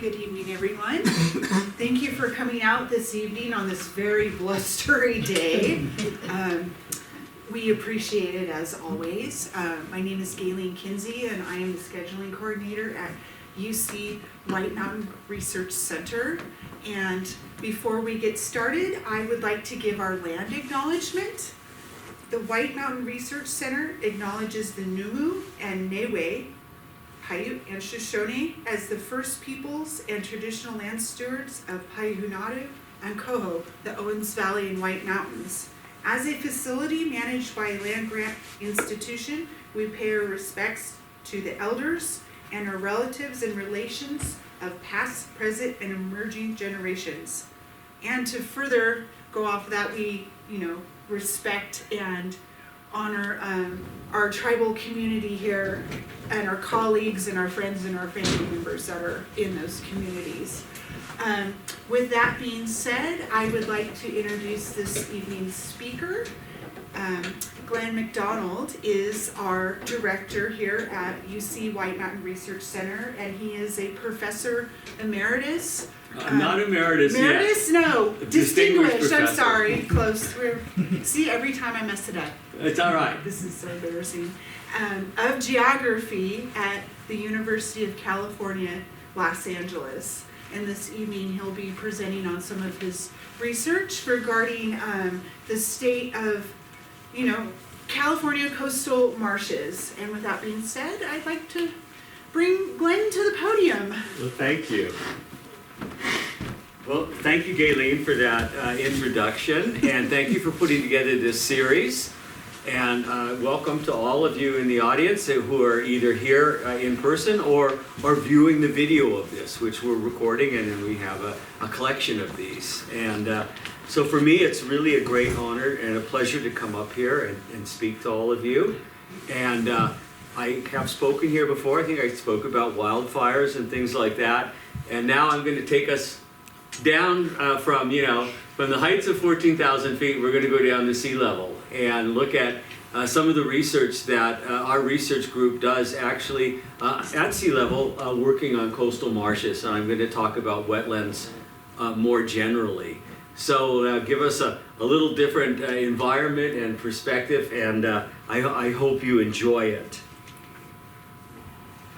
Good evening, everyone. Thank you for coming out this evening on this very blustery day. We appreciate it as always. My name is Galen Kinsey, and I am the scheduling coordinator at UC White Mountain Research Center. And before we get started, I would like to give our land acknowledgement. The White Mountain Research Center acknowledges the Numu and Newe, Paiute and Shoshone as the first peoples and traditional land stewards of Paiehunadu and Coho, the Owens Valley and White Mountains. As a facility managed by a land grant institution, we pay our respects to the elders and our relatives and relations of past, present, and emerging generations. And to further go off of that, we, respect and honor our tribal community here and our colleagues and our friends and our family members that are in those communities. With that being said, I would like to introduce this evening's speaker. Glen MacDonald is our director here at UC White Mountain Research Center, and he is a professor emeritus. Not emeritus yet. Emeritus? No. Distinguished. I'm professor. sorry. Close. See, every time I mess it up. It's all right. This is so embarrassing. Of geography at the University of California, Los Angeles. And this evening he'll be presenting on some of his research regarding the state of, California coastal marshes. And with that being said, I'd like to bring Glen to the podium. Well, thank you. Well, thank you, Galen, for that introduction, and thank you for putting together this series. And welcome to all of you in the audience who are either here in person or viewing the video of this, which we're recording, and then we have a collection of these. And so for me, it's really a great honor and a pleasure to come up here and speak to all of you. And I have spoken here before. I think I spoke about wildfires and things like that. And now I'm going to take us down from the heights of 14,000 feet, we're going to go down to sea level and look at some of the research that our research group does actually at sea level working on coastal marshes. And I'm going to talk about wetlands more generally. So give us a little different environment and perspective, and I hope you enjoy it.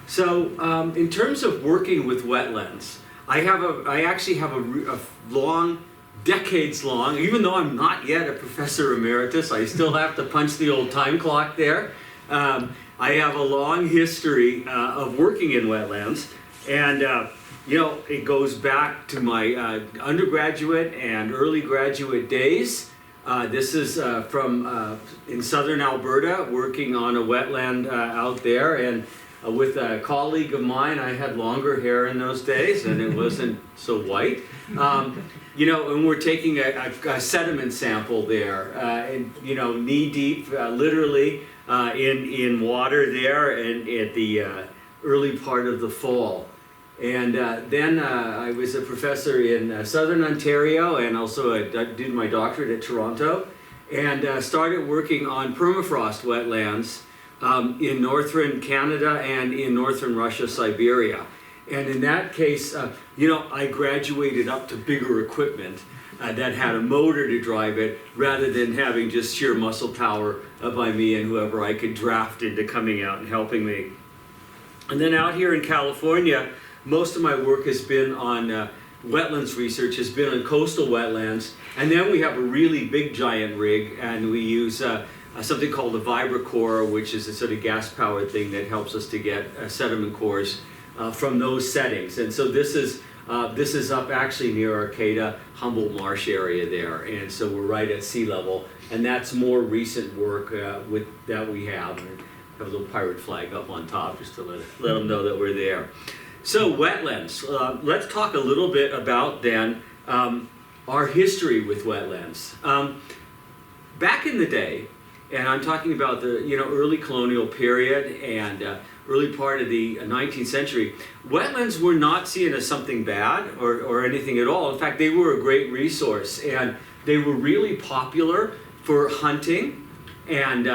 So in terms of working with wetlands, I actually have a long, decades long, even though I'm not yet a professor emeritus, I still have to punch the old time clock there. I have a long history of working in wetlands, and it goes back to my undergraduate and early graduate days. This is from in southern Alberta, working on a wetland out there, and with a colleague of mine. I had longer hair in those days, and it wasn't so white. And we're taking a sediment sample there, knee deep, literally in water there, and at the early part of the fall. And then I was a professor in southern Ontario, and also I did my doctorate at Toronto, and started working on permafrost wetlands in northern Canada and in northern Russia, Siberia. And in that case, I graduated up to bigger equipment that had a motor to drive it, rather than having just sheer muscle power by me and whoever I could draft into coming out and helping me. And then out here in California, most of my work has been on wetlands research, has been on coastal wetlands. And then we have a really big giant rig, and we use something called a vibracore, which is a sort of gas-powered thing that helps us to get sediment cores from those settings. And so this is up actually near Arcata, Humboldt Marsh area there, and so we're right at sea level. And that's more recent work that we have. And have a little pirate flag up on top just to let them know that we're there. So wetlands. Let's talk a little bit about then our history with wetlands. Back in the day, and I'm talking about the early colonial period and early part of the 19th century, wetlands were not seen as something bad or anything at all. In fact, they were a great resource, and they were really popular for hunting and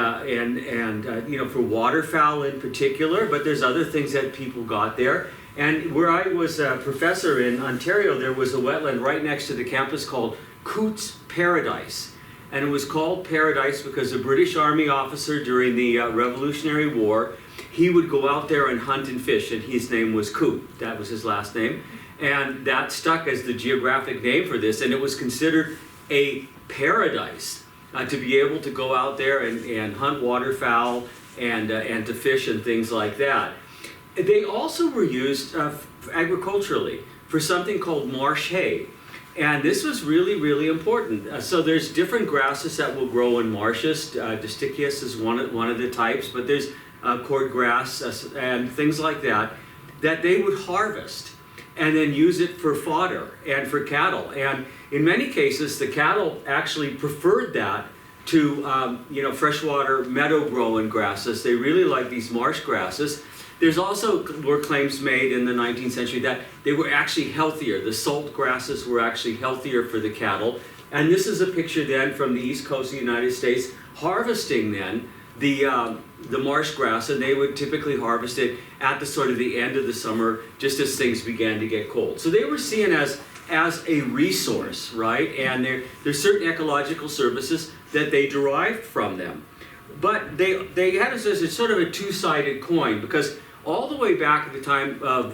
for waterfowl in particular. But there's other things that people got there, And where I was a professor in Ontario, there was a wetland right next to the campus called Coote's Paradise. And it was called Paradise because a British Army officer during the Revolutionary War, he would go out there and hunt and fish, and his name was Coote. That was his last name. And that stuck as the geographic name for this, and it was considered a paradise to be able to go out there and hunt waterfowl and to fish and things like that. They also were used agriculturally for something called marsh hay. And this was really, really important. So there's different grasses that will grow in marshes. Distichius is one of the types, but there's cordgrass and things like that they would harvest and then use it for fodder and for cattle. And in many cases, the cattle actually preferred that to freshwater meadow growing grasses. They really like these marsh grasses. There's also were claims made in the 19th century that they were actually healthier. The salt grasses were actually healthier for the cattle. And this is a picture then from the east coast of the United States harvesting then the marsh grass, and they would typically harvest it at the sort of the end of the summer, just as things began to get cold. So they were seen as a resource, right? And there's certain ecological services that they derived from them. But they had it as sort of a two-sided coin, because all the way back at the time of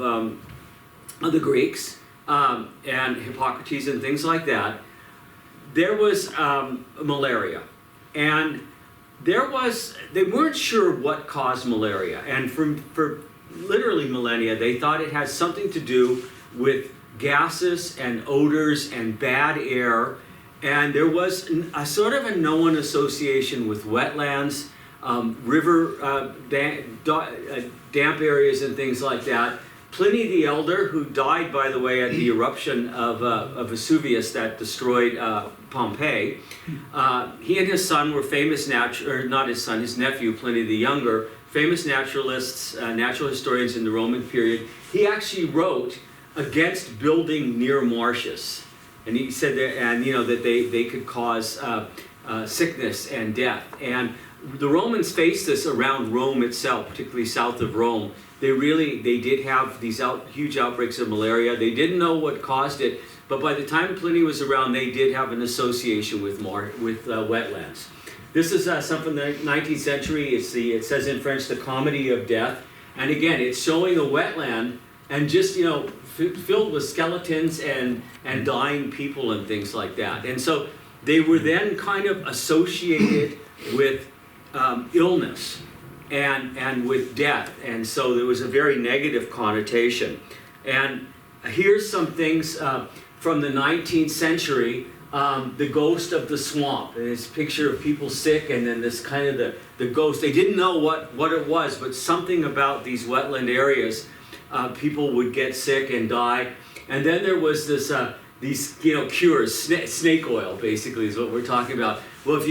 the Greeks and Hippocrates and things like that, there was malaria. And they weren't sure what caused malaria. And for literally millennia, they thought it had something to do with gases and odors and bad air. And there was a sort of a known association with wetlands, river damp areas and things like that. Pliny the Elder, who died, by the way, at the eruption of Vesuvius that destroyed Pompeii, he and his son were famous his nephew, Pliny the Younger, famous naturalists, natural historians in the Roman period. He actually wrote against building near marshes. And he said that they could cause sickness and death. And the Romans faced this around Rome itself, particularly south of Rome. They did have these huge outbreaks of malaria. They didn't know what caused it, but by the time Pliny was around, they did have an association with wetlands. This is something from the 19th century. It says in French, the comedy of death. And again, it's showing a wetland and just, filled with skeletons and dying people and things like that. And so they were then kind of associated with illness and with death. And so there was a very negative connotation. And here's some things from the 19th century, the ghost of the swamp. And this picture of people sick, and then this kind of the ghost. They didn't know what it was, but something about these wetland areas. People would get sick and die. And then there was these cures, snake oil basically is what we're talking about. Well, if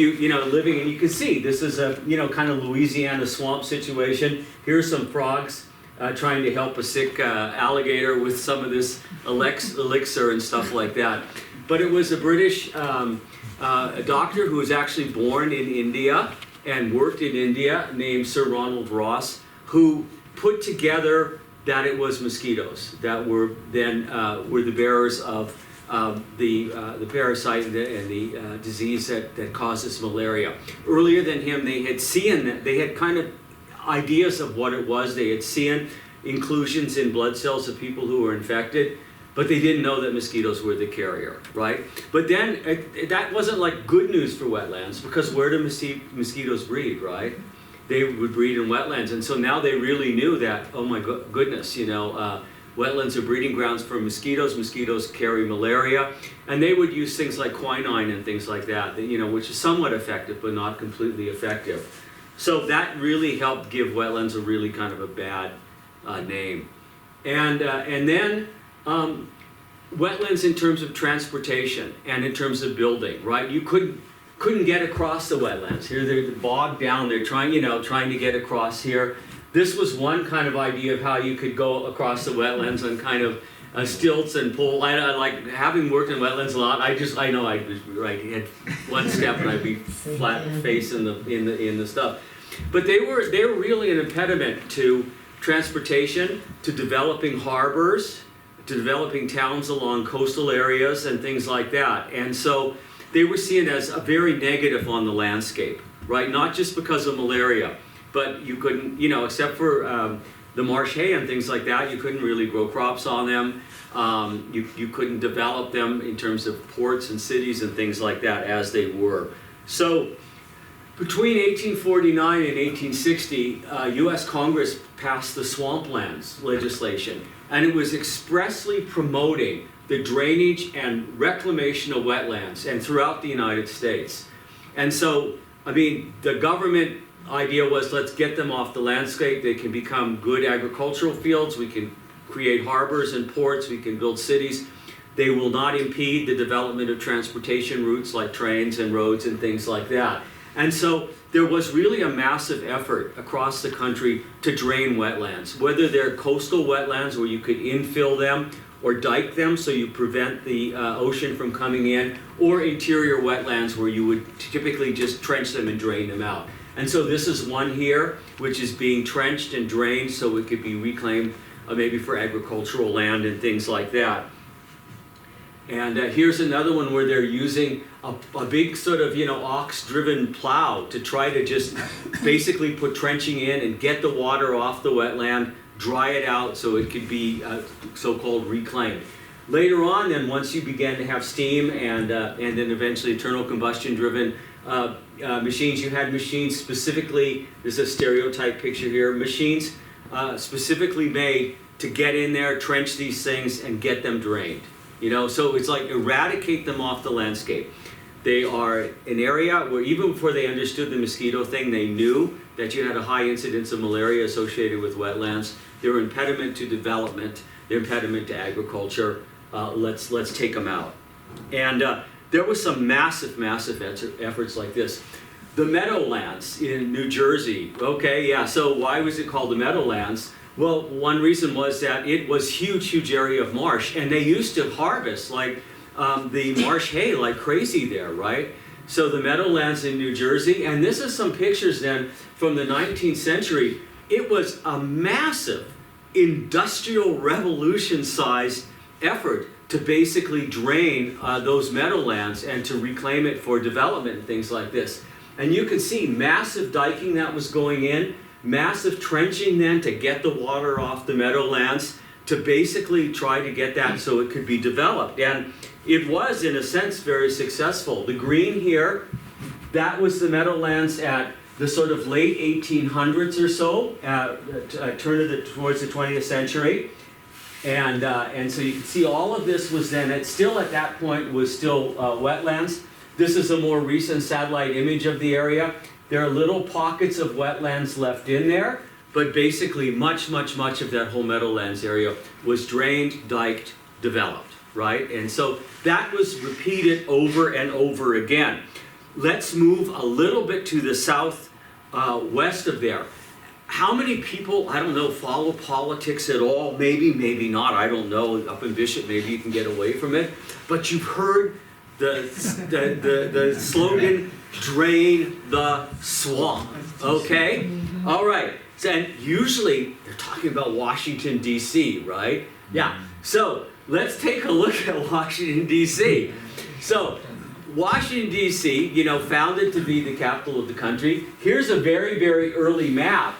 living, and you can see, this is a, kind of Louisiana swamp situation. Here's some frogs trying to help a sick alligator with some of this elixir and stuff like that. But it was a British a doctor who was actually born in India and worked in India named Sir Ronald Ross, who put together that it was mosquitoes that were then were the bearers of the parasite and the disease that causes malaria. Earlier than him, they had kind of ideas of what it was. They had seen inclusions in blood cells of people who were infected, but they didn't know that mosquitoes were the carrier, right? But then that wasn't like good news for wetlands, because where do mosquitoes breed, right? They would breed in wetlands, and so now they really knew that, oh my goodness, wetlands are breeding grounds for mosquitoes. Mosquitoes carry malaria, and they would use things like quinine and things like that, which is somewhat effective, but not completely effective. So that really helped give wetlands a really kind of a bad name. And then wetlands in terms of transportation and in terms of building, right? You couldn't get across the wetlands. Here they're bogged down. They're trying to get across here. This was one kind of idea of how you could go across the wetlands on kind of stilts and pole. I like having worked in wetlands a lot. I know I was right. Had one step and I'd be flat face in the stuff. But they were really an impediment to transportation to developing harbors, to developing towns along coastal areas and things like that. And so they were seen as a very negative on the landscape, right? Not just because of malaria, but you couldn't, except for the marsh hay and things like that, you couldn't really grow crops on them. You couldn't develop them in terms of ports and cities and things like that as they were. So between 1849 and 1860, US Congress passed the swamplands legislation, and it was expressly promoting the drainage and reclamation of wetlands and throughout the United States. And so, the government idea was, let's get them off the landscape. They can become good agricultural fields. We can create harbors and ports. We can build cities. They will not impede the development of transportation routes like trains and roads and things like that. And so there was really a massive effort across the country to drain wetlands, whether they're coastal wetlands where you could infill them or dike them so you prevent the ocean from coming in, or interior wetlands where you would typically just trench them and drain them out. And so this is one here, which is being trenched and drained so it could be reclaimed maybe for agricultural land and things like that. And here's another one where they're using a big sort of, ox-driven plow to try to just basically put trenching in and get the water off the wetland, dry it out so it could be so-called reclaimed. Later on, then, once you began to have steam and then eventually internal combustion-driven machines, you had machines specifically, there's a stereotype picture here, machines specifically made to get in there, trench these things, and get them drained. So it's like eradicate them off the landscape. They are an area where even before they understood the mosquito thing, they knew that you had a high incidence of malaria associated with wetlands. They're an impediment to development. They're an impediment to agriculture. Let's take them out. And there was some massive efforts like this. The Meadowlands in New Jersey. Okay, yeah, so why was it called the Meadowlands? Well, one reason was that it was huge area of marsh, and they used to harvest the marsh hay like crazy there, right? So the Meadowlands in New Jersey, and this is some pictures then from the 19th century. It was a massive industrial revolution-sized effort to basically drain those meadowlands and to reclaim it for development and things like this. And you can see massive diking that was going in, massive trenching then to get the water off the meadowlands to basically try to get that so it could be developed. And it was, in a sense, very successful. The green here, that was the meadowlands at the sort of late 1800s or so, towards the 20th century. And so you can see all of this was then, still at that point was still wetlands. This is a more recent satellite image of the area. There are little pockets of wetlands left in there, but basically much of that whole meadowlands area was drained, diked, developed, right? And so that was repeated over and over again. Let's move a little bit to the south west of there. How many people, I don't know, follow politics at all? Maybe not, I don't know. Up in Bishop, maybe you can get away from it. But you've heard the slogan, drain the swamp, okay? All right, and usually they're talking about Washington, D.C., right? Yeah, so let's take a look at Washington, D.C. So, Washington, D.C., founded to be the capital of the country. Here's a very early map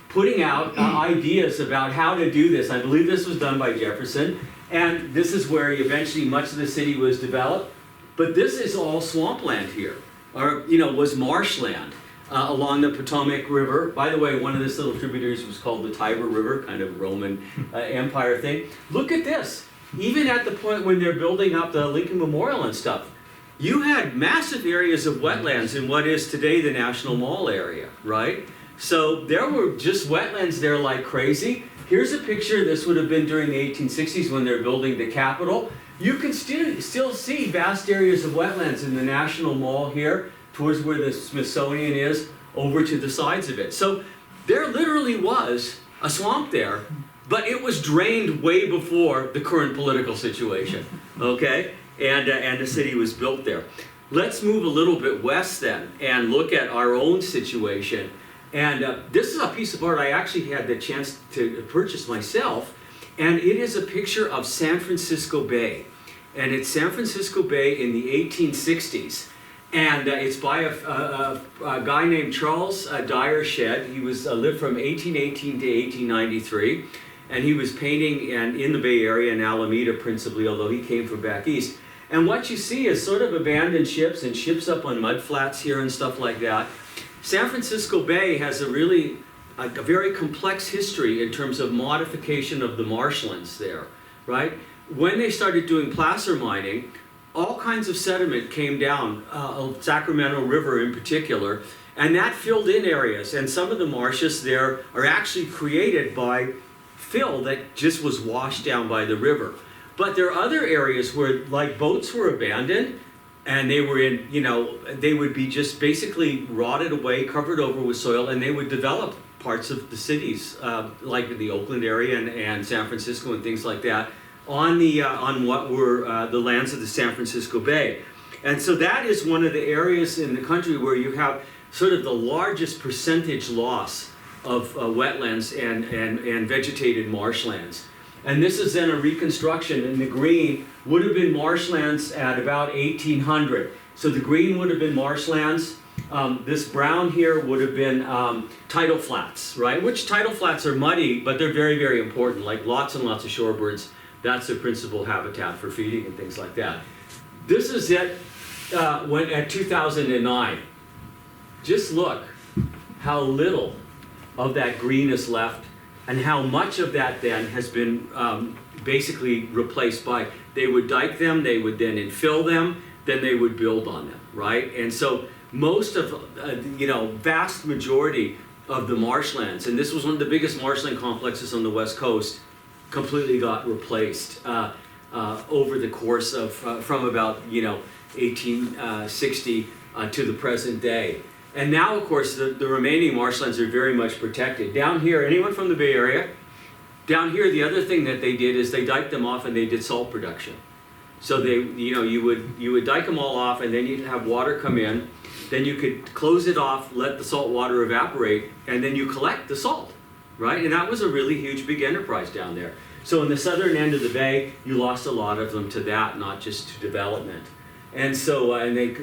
putting out ideas about how to do this. I believe this was done by Jefferson, and this is where eventually much of the city was developed. But this is all swampland here, or was marshland along the Potomac River. By the way, one of this little tributaries was called the Tiber River, kind of Roman Empire thing. Look at this. Even at the point when they're building up the Lincoln Memorial and stuff, you had massive areas of wetlands in what is today the National Mall area, right? So there were just wetlands there like crazy. Here's a picture. This would have been during the 1860s when they're building the Capitol. You can still see vast areas of wetlands in the National Mall here, towards where the Smithsonian is, over to the sides of it. So there literally was a swamp there, but it was drained way before the current political situation, okay? And the city was built there. Let's move a little bit west then and look at our own situation. And this is a piece of art I actually had the chance to purchase myself, and it is a picture of San Francisco Bay. And it's San Francisco Bay in the 1860s. And it's by a guy named Charles Dyer Shedd. He was lived from 1818 to 1893. And he was painting in the Bay Area, in Alameda principally, although he came from back east. And what you see is sort of abandoned ships and ships up on mud flats here and stuff like that. San Francisco Bay has a very complex history in terms of modification of the marshlands there, right? When they started doing placer mining, all kinds of sediment came down, Sacramento River in particular, and that filled in areas. And some of the marshes there are actually created by fill that just was washed down by the river. But there are other areas where, like, boats were abandoned, and they were in, they would be just basically rotted away, covered over with soil, and they would develop parts of the cities, like the Oakland area and San Francisco and things like that, on what were the lands of the San Francisco Bay. And so that is one of the areas in the country where you have sort of the largest percentage loss of wetlands and vegetated marshlands. And this is then a reconstruction, and the green would have been marshlands at about 1800. So the green would have been marshlands. This brown here would have been tidal flats, right? Which tidal flats are muddy, but they're very, very important, like lots and lots of shorebirds. That's their principal habitat for feeding and things like that. This is it at 2009. Just look how little of that green is left, and how much of that then has been basically replaced by, they would dike them, they would then infill them, then they would build on them, right? And so most of, vast majority of the marshlands, and this was one of the biggest marshland complexes on the West Coast, completely got replaced over the course of, from about, 1860 to the present day. And now, of course, the remaining marshlands are very much protected. Down here, anyone from the Bay Area? Down here, the other thing that they did is they diked them off and they did salt production. So they, you would dike them all off, and then you'd have water come in. Then you could close it off, let the salt water evaporate, and then you collect the salt, right? And that was a really huge, big enterprise down there. So in the southern end of the bay, you lost a lot of them to that, not just to development. And so,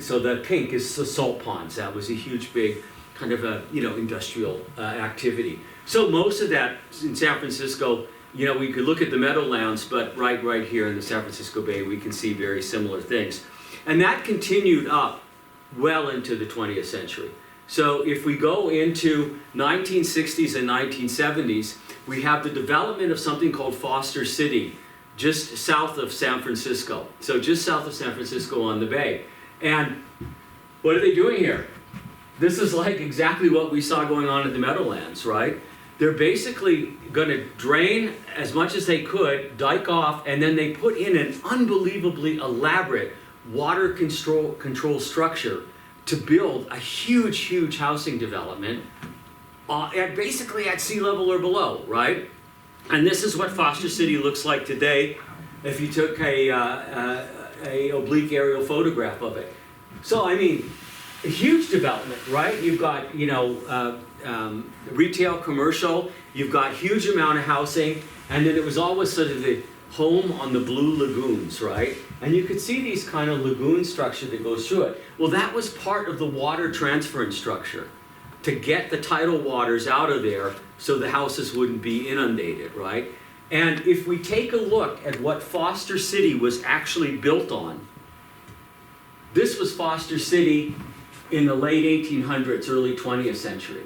so the pink is the salt ponds. That was a huge, big kind of a, industrial activity. So most of that in San Francisco, we could look at the meadowlands, but right here in the San Francisco Bay, we can see very similar things. And that continued up well into the 20th century. So if we go into 1960s and 1970s, we have the development of something called Foster City, just south of San Francisco. So just south of San Francisco on the bay. And what are they doing here? This is like exactly what we saw going on at the Meadowlands, right? They're basically going to drain as much as they could, dike off, and then they put in an unbelievably elaborate water control structure to build a huge, huge housing development basically at sea level or below, right? And this is what Foster City looks like today if you took a oblique aerial photograph of it. So, I mean, a huge development, right? You've got, retail, commercial, you've got huge amount of housing, and then it was always sort of the home on the blue lagoons, right? And you could see these kind of lagoon structure that goes through it. Well, that was part of the water transference structure to get the tidal waters out of there so the houses wouldn't be inundated, right? And if we take a look at what Foster City was actually built on, this was Foster City in the late 1800s, early 20th century.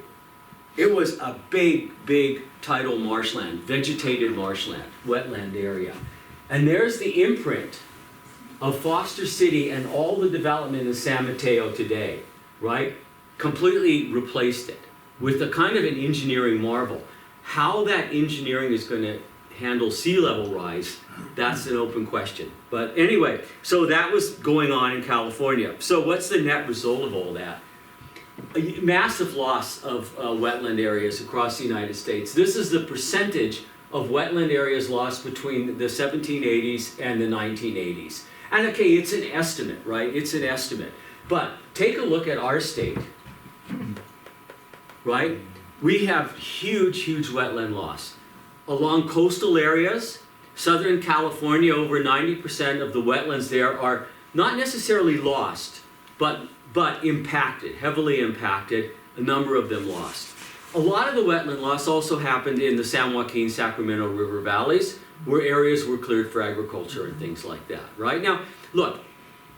It was a big, big tidal marshland, vegetated marshland, wetland area. And there's the imprint of Foster City and all the development in San Mateo today, right? Completely replaced it with a kind of an engineering marvel. How that engineering is going to handle sea level rise, that's an open question. But anyway, so that was going on in California. So what's the net result of all that? A massive loss of wetland areas across the United States. This is the percentage of wetland areas lost between the 1780s and the 1980s. And okay, it's an estimate, right? It's an estimate. But take a look at our state, right? we have huge wetland loss. Along coastal areas, Southern California, over 90% of the wetlands there are not necessarily lost, but impacted, heavily impacted, a number of them lost. A lot of the wetland loss also happened in the San Joaquin, Sacramento River valleys, where areas were cleared for agriculture and things like that, right? Now, look,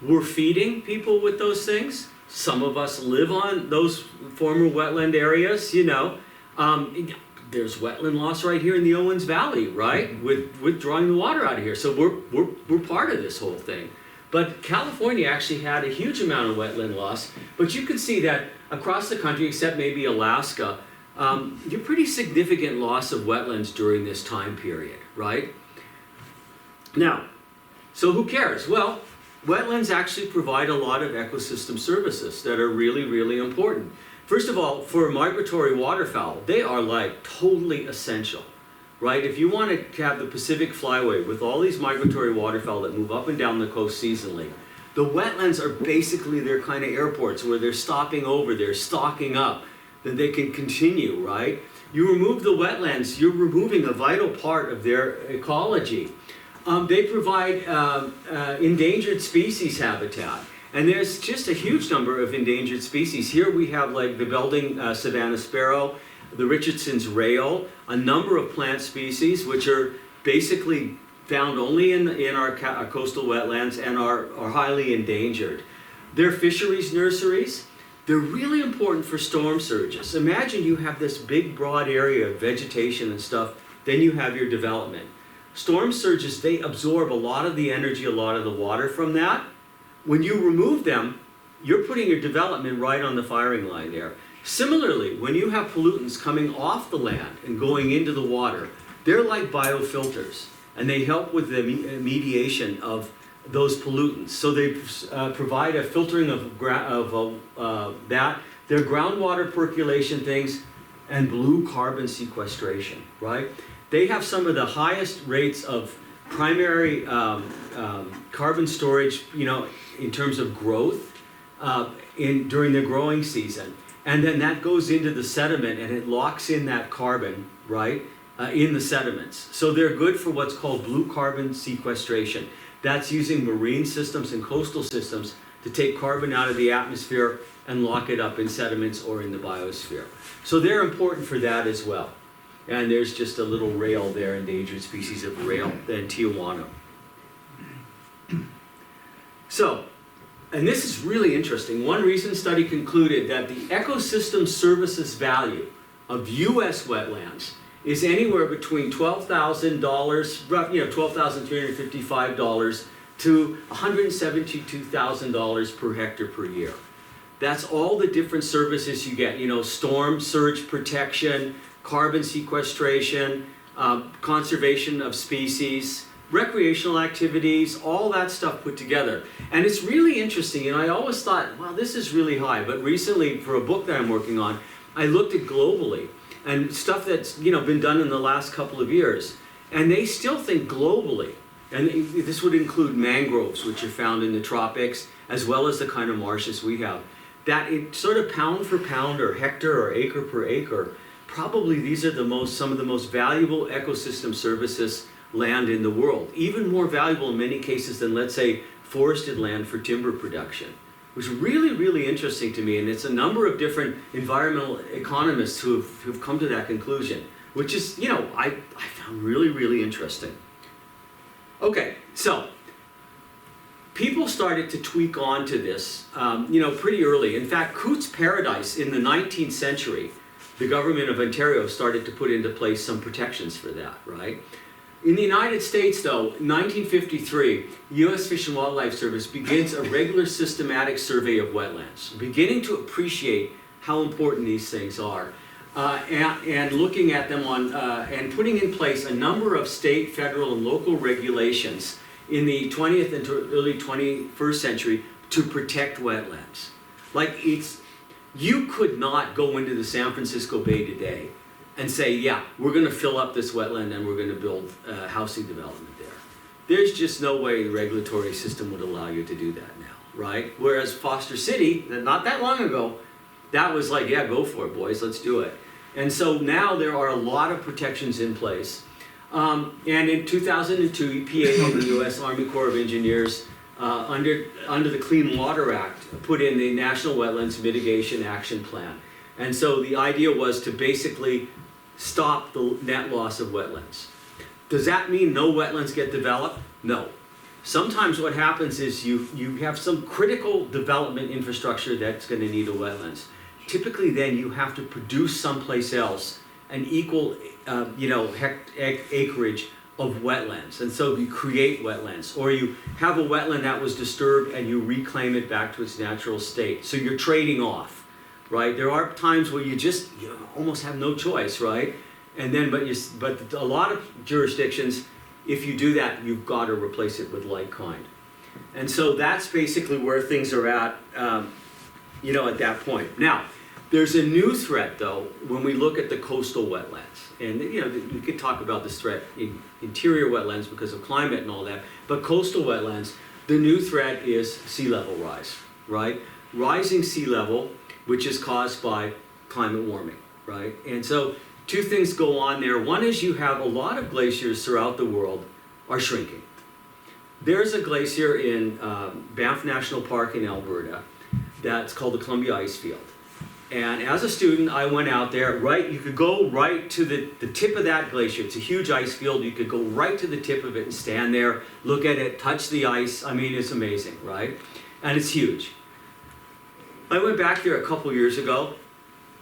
we're feeding people with those things. Some of us live on those former wetland areas, you know. There's wetland loss right here in the Owens Valley, right? With drawing the water out of here. So we're part of this whole thing. But California actually had a huge amount of wetland loss. But you can see that across the country, except maybe Alaska, you're pretty significant loss of wetlands during this time period, right? Now, so who cares? Well, wetlands actually provide a lot of ecosystem services that are really important. First of all, for migratory waterfowl, they are like totally essential, right? If you want to have the Pacific Flyway with all these migratory waterfowl that move up and down the coast seasonally, the wetlands are basically their kind of airports where they're stopping over, they're stocking up, then they can continue, right? You remove the wetlands, you're removing a vital part of their ecology. They provide endangered species habitat. And there's just a huge number of endangered species. Here we have like the Belding Savannah sparrow, the Richardson's rail, a number of plant species which are basically found only in our coastal wetlands and are highly endangered. They're fisheries nurseries. They're really important for storm surges. Imagine you have this big broad area of vegetation and stuff, then you have your development. Storm surges, they absorb a lot of the energy, a lot of the water from that. When you remove them, you're putting your development right on the firing line there. Similarly, when you have pollutants coming off the land and going into the water, they're like biofilters, and they help with the mediation of those pollutants. So they provide a filtering of that, their groundwater percolation things, and blue carbon sequestration, right? They have some of the highest rates of primary carbon storage, you know, in terms of growth during the growing season. And then that goes into the sediment and it locks in that carbon, right, in the sediments. So they're good for what's called blue carbon sequestration. That's using marine systems and coastal systems to take carbon out of the atmosphere and lock it up in sediments or in the biosphere. So they're important for that as well. And there's just a little rail there, endangered species of rail in Tijuana. So, and this is really interesting. One recent study concluded that the ecosystem services value of U.S. wetlands is anywhere between $12,000, $12,355 to $172,000 per hectare per year. That's all the different services you get, you know, storm surge protection, carbon sequestration, conservation of species, recreational activities, all that stuff put together. And it's really interesting, and I always thought, wow, this is really high. But recently, for a book that I'm working on, I looked at globally and stuff that's, you know, been done in the last couple of years. And they still think globally, and this would include mangroves, which are found in the tropics, as well as the kind of marshes we have, that it sort of pound for pound or hectare or acre per acre, probably these are some of the most valuable ecosystem services land in the world. Even more valuable in many cases than, let's say, forested land for timber production. It was really interesting to me, and it's a number of different environmental economists who've come to that conclusion, which is, you know, I found really interesting. Okay, so people started to tweak onto this, you know, pretty early. In fact, Cootes Paradise in the 19th century, the government of Ontario started to put into place some protections for that, right? In the United States, though, in 1953, U.S. Fish and Wildlife Service begins a regular systematic survey of wetlands, beginning to appreciate how important these things are, and looking at them and putting in place a number of state, federal, and local regulations in the 20th and early 21st century to protect wetlands. Like, you could not go into the San Francisco Bay today and say, yeah, we're going to fill up this wetland and we're going to build housing development there. There's just no way the regulatory system would allow you to do that now, right? Whereas Foster City, not that long ago, that was like, yeah, go for it, boys, let's do it. And so now there are a lot of protections in place. And in 2002, EPA and the U.S. Army Corps of Engineers, under the Clean Water Act, put in the National Wetlands Mitigation Action Plan. And so the idea was to basically stop the net loss of wetlands. Does that mean no wetlands get developed? No. Sometimes what happens is you have some critical development infrastructure that's going to need a wetlands. Typically then you have to produce someplace else an equal acreage of wetlands. And so you create wetlands, or you have a wetland that was disturbed and you reclaim it back to its natural state. So you're trading off, right? There are times where you just almost have no choice, right? And then, but a lot of jurisdictions, if you do that, you've got to replace it with like kind. And so that's basically where things are at, at that point. Now, there's a new threat, though, when we look at the coastal wetlands. And, we could talk about this threat in interior wetlands because of climate and all that. But coastal wetlands, the new threat is sea level rise, right? Rising sea level, which is caused by climate warming, right? And so two things go on there. One is you have a lot of glaciers throughout the world are shrinking. There's a glacier in Banff National Park in Alberta that's called the Columbia Ice Field. And as a student, I went out there, you could go right to the tip of that glacier. It's a huge ice field. You could go right to the tip of it and stand there, look at it, touch the ice. I mean, it's amazing, right? And it's huge. I went back there a couple years ago.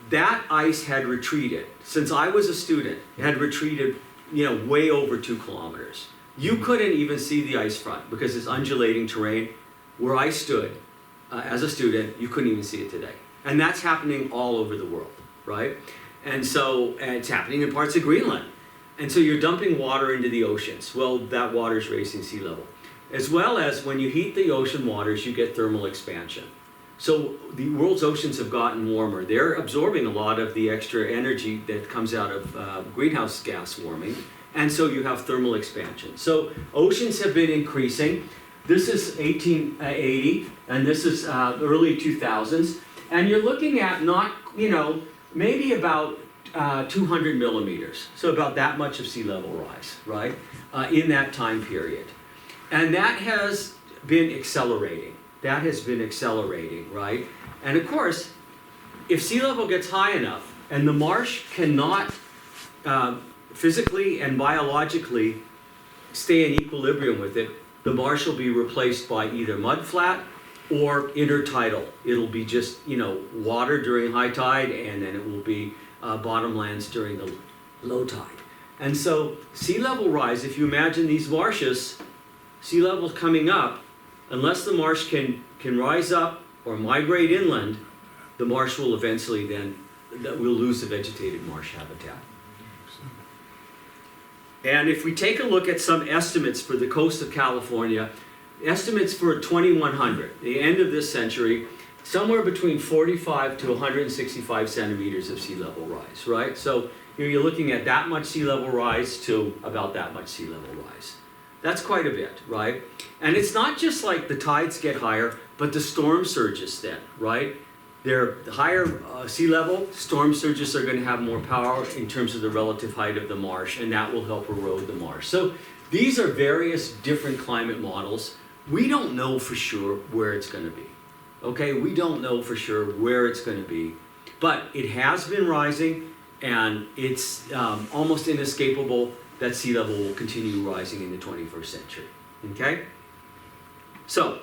That ice had retreated. Since I was a student, it had retreated, way over 2 kilometers. You couldn't even see the ice front because it's undulating terrain. Where I stood as a student, you couldn't even see it today. And that's happening all over the world, right? And so it's happening in parts of Greenland. And so you're dumping water into the oceans. Well, that water's raising sea level. As well as when you heat the ocean waters, you get thermal expansion. So the world's oceans have gotten warmer. They're absorbing a lot of the extra energy that comes out of greenhouse gas warming. And so you have thermal expansion. So oceans have been increasing. This is 1880, and this is early 2000s. And you're looking at maybe about 200 millimeters. So about that much of sea level rise, right? In that time period. And that has been accelerating. That has been accelerating, right? And of course, if sea level gets high enough and the marsh cannot physically and biologically stay in equilibrium with it, the marsh will be replaced by either mudflat or intertidal. It'll be just, water during high tide, and then it will be bottomlands during the low tide. And so sea level rise, if you imagine these marshes, sea level coming up, unless the marsh can rise up or migrate inland, the marsh will eventually we'll lose the vegetated marsh habitat. And if we take a look at some estimates for the coast of California, estimates for 2100, the end of this century, somewhere between 45 to 165 centimeters of sea level rise, right? So you're looking at that much sea level rise to about that much sea level rise. That's quite a bit, right? And it's not just like the tides get higher, but the storm surges then, right? They're higher sea level, storm surges are going to have more power in terms of the relative height of the marsh, and that will help erode the marsh. So these are various different climate models. We don't know for sure where it's going to be. Okay, we don't know for sure where it's going to be, but it has been rising, and it's almost inescapable that sea level will continue rising in the 21st century. Okay? So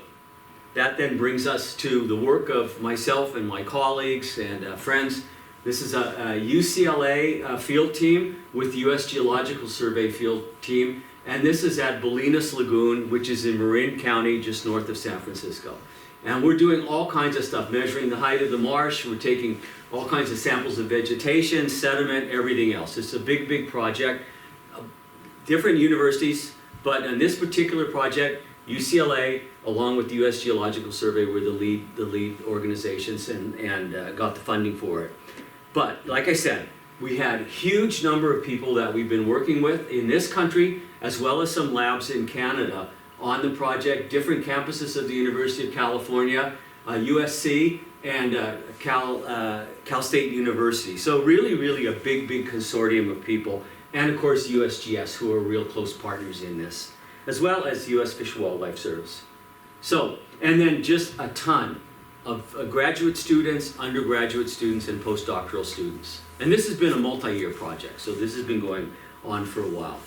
that then brings us to the work of myself and my colleagues and friends. This is a UCLA field team with the U.S. Geological Survey field team. And this is at Bolinas Lagoon, which is in Marin County, just north of San Francisco. And we're doing all kinds of stuff, measuring the height of the marsh. We're taking all kinds of samples of vegetation, sediment, everything else. It's a big, big project. Different universities, but in this particular project, UCLA, along with the U.S. Geological Survey, were the lead organizations and got the funding for it. But like I said, we had a huge number of people that we've been working with in this country, as well as some labs in Canada on the project, different campuses of the University of California, USC, and Cal State University. So really a big consortium of people. And of course USGS, who are real close partners in this, as well as US Fish and Wildlife Service. So, and then just a ton of graduate students, undergraduate students, and postdoctoral students. And this has been a multi-year project, so this has been going on for a while.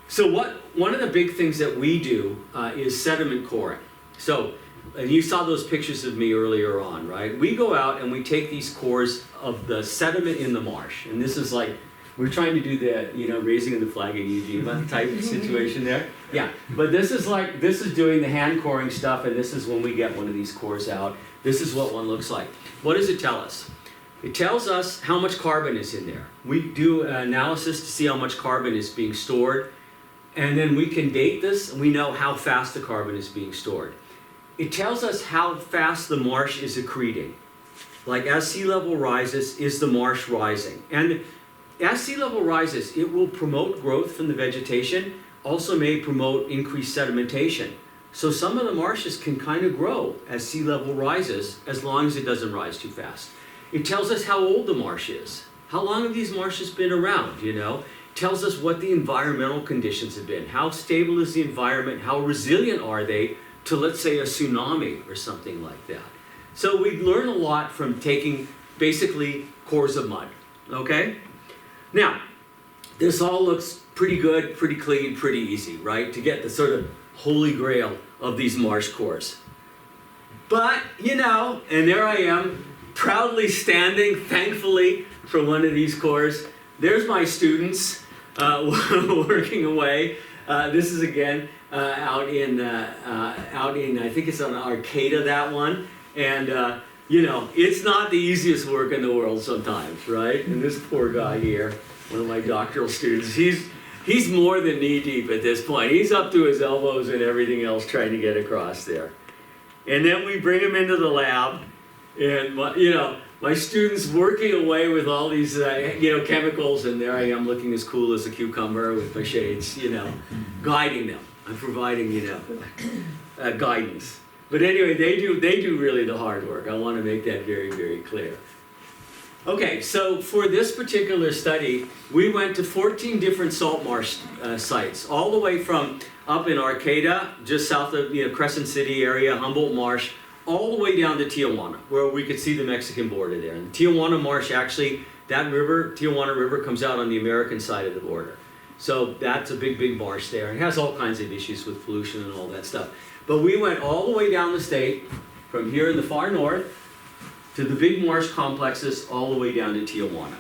So one of the big things that we do is sediment coring. So, and you saw those pictures of me earlier on, right? We go out and we take these cores of the sediment in the marsh. And this is like, we're trying to do the, you know, raising of the flag in Ujima type situation there. Yeah, but this is doing the hand coring stuff, and this is when we get one of these cores out. This is what one looks like. What does it tell us? It tells us how much carbon is in there. We do an analysis to see how much carbon is being stored, and then we can date this, and we know how fast the carbon is being stored. It tells us how fast the marsh is accreting. Like as sea level rises, is the marsh rising? And as sea level rises, it will promote growth from the vegetation, also may promote increased sedimentation. So some of the marshes can kind of grow as sea level rises, as long as it doesn't rise too fast. It tells us how old the marsh is. How long have these marshes been around, you know? It tells us what the environmental conditions have been. How stable is the environment? How resilient are they to, let's say, a tsunami or something like that? So we learn a lot from taking basically cores of mud, okay? Now, this all looks pretty good, pretty clean, pretty easy, right? To get the sort of holy grail of these marsh cores. But, you know, and there I am, proudly standing, thankfully, for one of these cores. There's my students working away. This is again out in, I think it's on Arcata, that one. And, you know, it's not the easiest work in the world sometimes, right? And this poor guy here, one of my doctoral students, he's more than knee deep at this point. He's up to his elbows and everything else trying to get across there. And then we bring him into the lab, and my students working away with all these chemicals, and there I am looking as cool as a cucumber with my shades, guiding them. I'm providing guidance. But anyway, they do really the hard work. I want to make that very, very clear. Okay, so for this particular study, we went to 14 different salt marsh sites, all the way from up in Arcata, just south of Crescent City area, Humboldt Marsh, all the way down to Tijuana, where we could see the Mexican border there. And the Tijuana Marsh, actually, that river, Tijuana River, comes out on the American side of the border. So that's a big, big marsh there. It has all kinds of issues with pollution and all that stuff. But we went all the way down the state, from here in the far north, to the big marsh complexes, all the way down to Tijuana.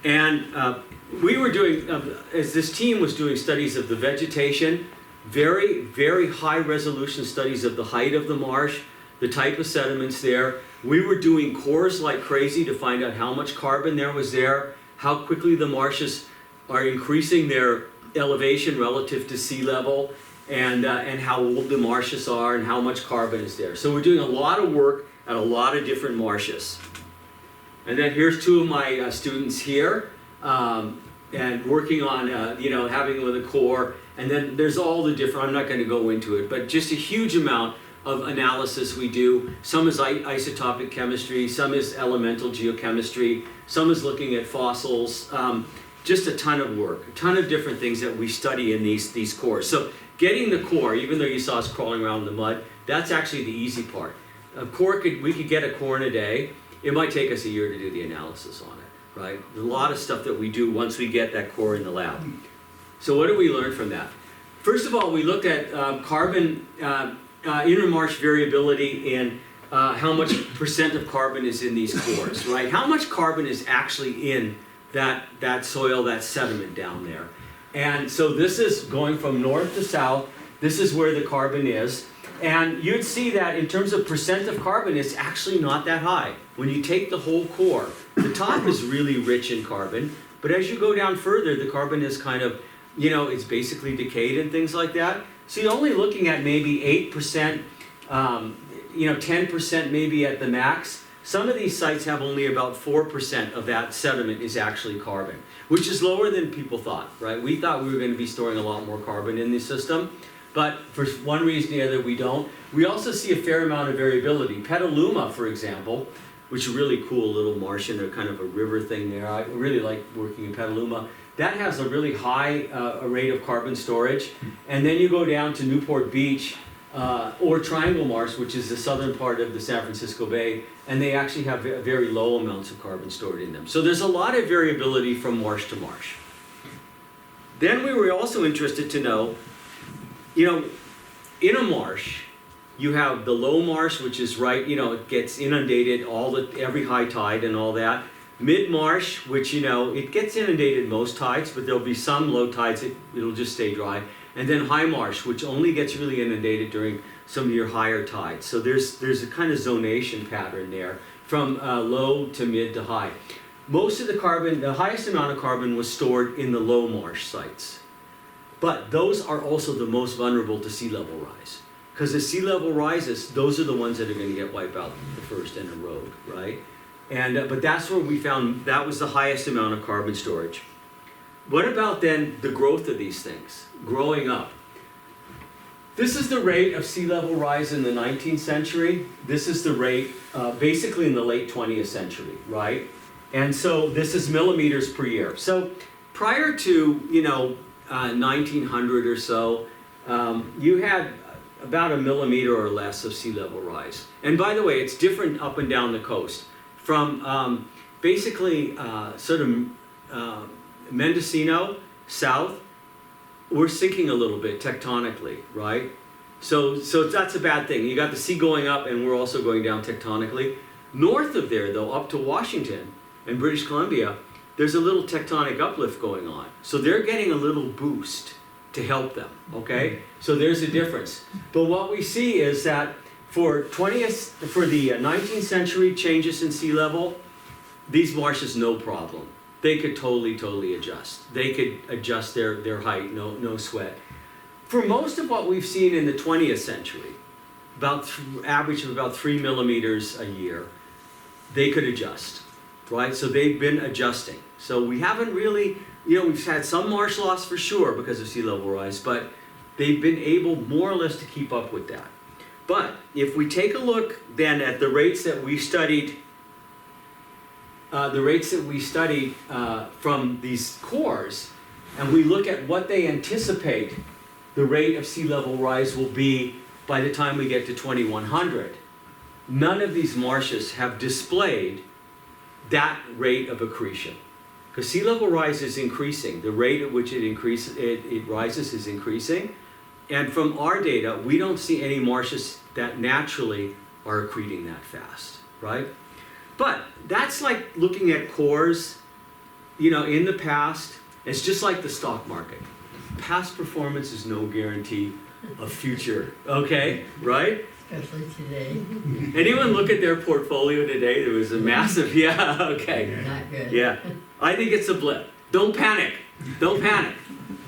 And we were doing, as this team was doing studies of the vegetation, very, very high resolution studies of the height of the marsh, the type of sediments there. We were doing cores like crazy to find out how much carbon there was there, how quickly the marshes are increasing their elevation relative to sea level, and how old the marshes are and how much carbon is there. So we're doing a lot of work at a lot of different marshes. And then here's two of my students here, and working on, having with a core. And then there's all the different, I'm not going to go into it, but just a huge amount of analysis we do. Some is isotopic chemistry, some is elemental geochemistry, some is looking at fossils. Just a ton of work, a ton of different things that we study in these cores. So getting the core, even though you saw us crawling around in the mud, that's actually the easy part. We could get a core in a day. It might take us a year to do the analysis on it, right? There's a lot of stuff that we do once we get that core in the lab. So what did we learn from that? First of all, we looked at carbon intermarsh variability in how much percent of carbon is in these cores, right? How much carbon is actually in that soil, that sediment down there. And so this is going from north to south. This is where the carbon is. And you'd see that in terms of percent of carbon, it's actually not that high. When you take the whole core, the top is really rich in carbon, but as you go down further, the carbon is kind of, it's basically decayed and things like that. So you're only looking at maybe 8%, 10% maybe at the max. Some of these sites have only about 4% of that sediment is actually carbon, which is lower than people thought, right? We thought we were going to be storing a lot more carbon in the system, but for one reason or the other we don't. We also see a fair amount of variability. Petaluma, for example, which is a really cool little marsh in a kind of a river thing there. I really like working in Petaluma. That has a really high rate of carbon storage. And then you go down to Newport Beach or Triangle Marsh, which is the southern part of the San Francisco Bay, and they actually have very low amounts of carbon stored in them. So there's a lot of variability from marsh to marsh. Then we were also interested to know, in a marsh, you have the low marsh, which is it gets inundated every high tide and all that. Mid marsh, which it gets inundated most tides, but there'll be some low tides it'll just stay dry. And then high marsh, which only gets really inundated during some of your higher tides. So there's a kind of zonation pattern there from low to mid to high. Most of the highest amount of carbon was stored in the low marsh sites. But those are also the most vulnerable to sea level rise. Because as sea level rises, those are the ones that are going to get wiped out the first and erode, right? And but that's where we found that was the highest amount of carbon storage. What about then the growth of these things, growing up? This is the rate of sea level rise in the 19th century. This is the rate basically in the late 20th century, right? And so this is millimeters per year. So prior to 1900 or so, you had about a millimeter or less of sea level rise. And by the way, it's different up and down the coast. From basically sort of Mendocino south, we're sinking a little bit tectonically, right? So that's a bad thing. You got the sea going up and we're also going down tectonically. North of there though, up to Washington and British Columbia, there's a little tectonic uplift going on. So they're getting a little boost to help them, okay? So there's a difference. But what we see is that for the 19th century changes in sea level, these marshes, no problem. They could totally adjust. They could adjust their height, no sweat. For most of what we've seen in the 20th century, average of about 3 millimeters a year, they could adjust, right? So they've been adjusting. So we haven't really, we've had some marsh loss for sure because of sea level rise, but they've been able more or less to keep up with that. But if we take a look then at the rates that we studied, from these cores, and we look at what they anticipate the rate of sea level rise will be by the time we get to 2100, none of these marshes have displayed that rate of accretion. Because sea level rise is increasing. The rate at which it rises is increasing. And from our data, we don't see any marshes that naturally are accreting that fast, right? But that's like looking at cores, in the past. It's just like the stock market. Past performance is no guarantee of future, okay, right? Especially today. Anyone look at their portfolio today? There was a massive, yeah, okay. Not good. Yeah, I think it's a blip. Don't panic. Don't panic.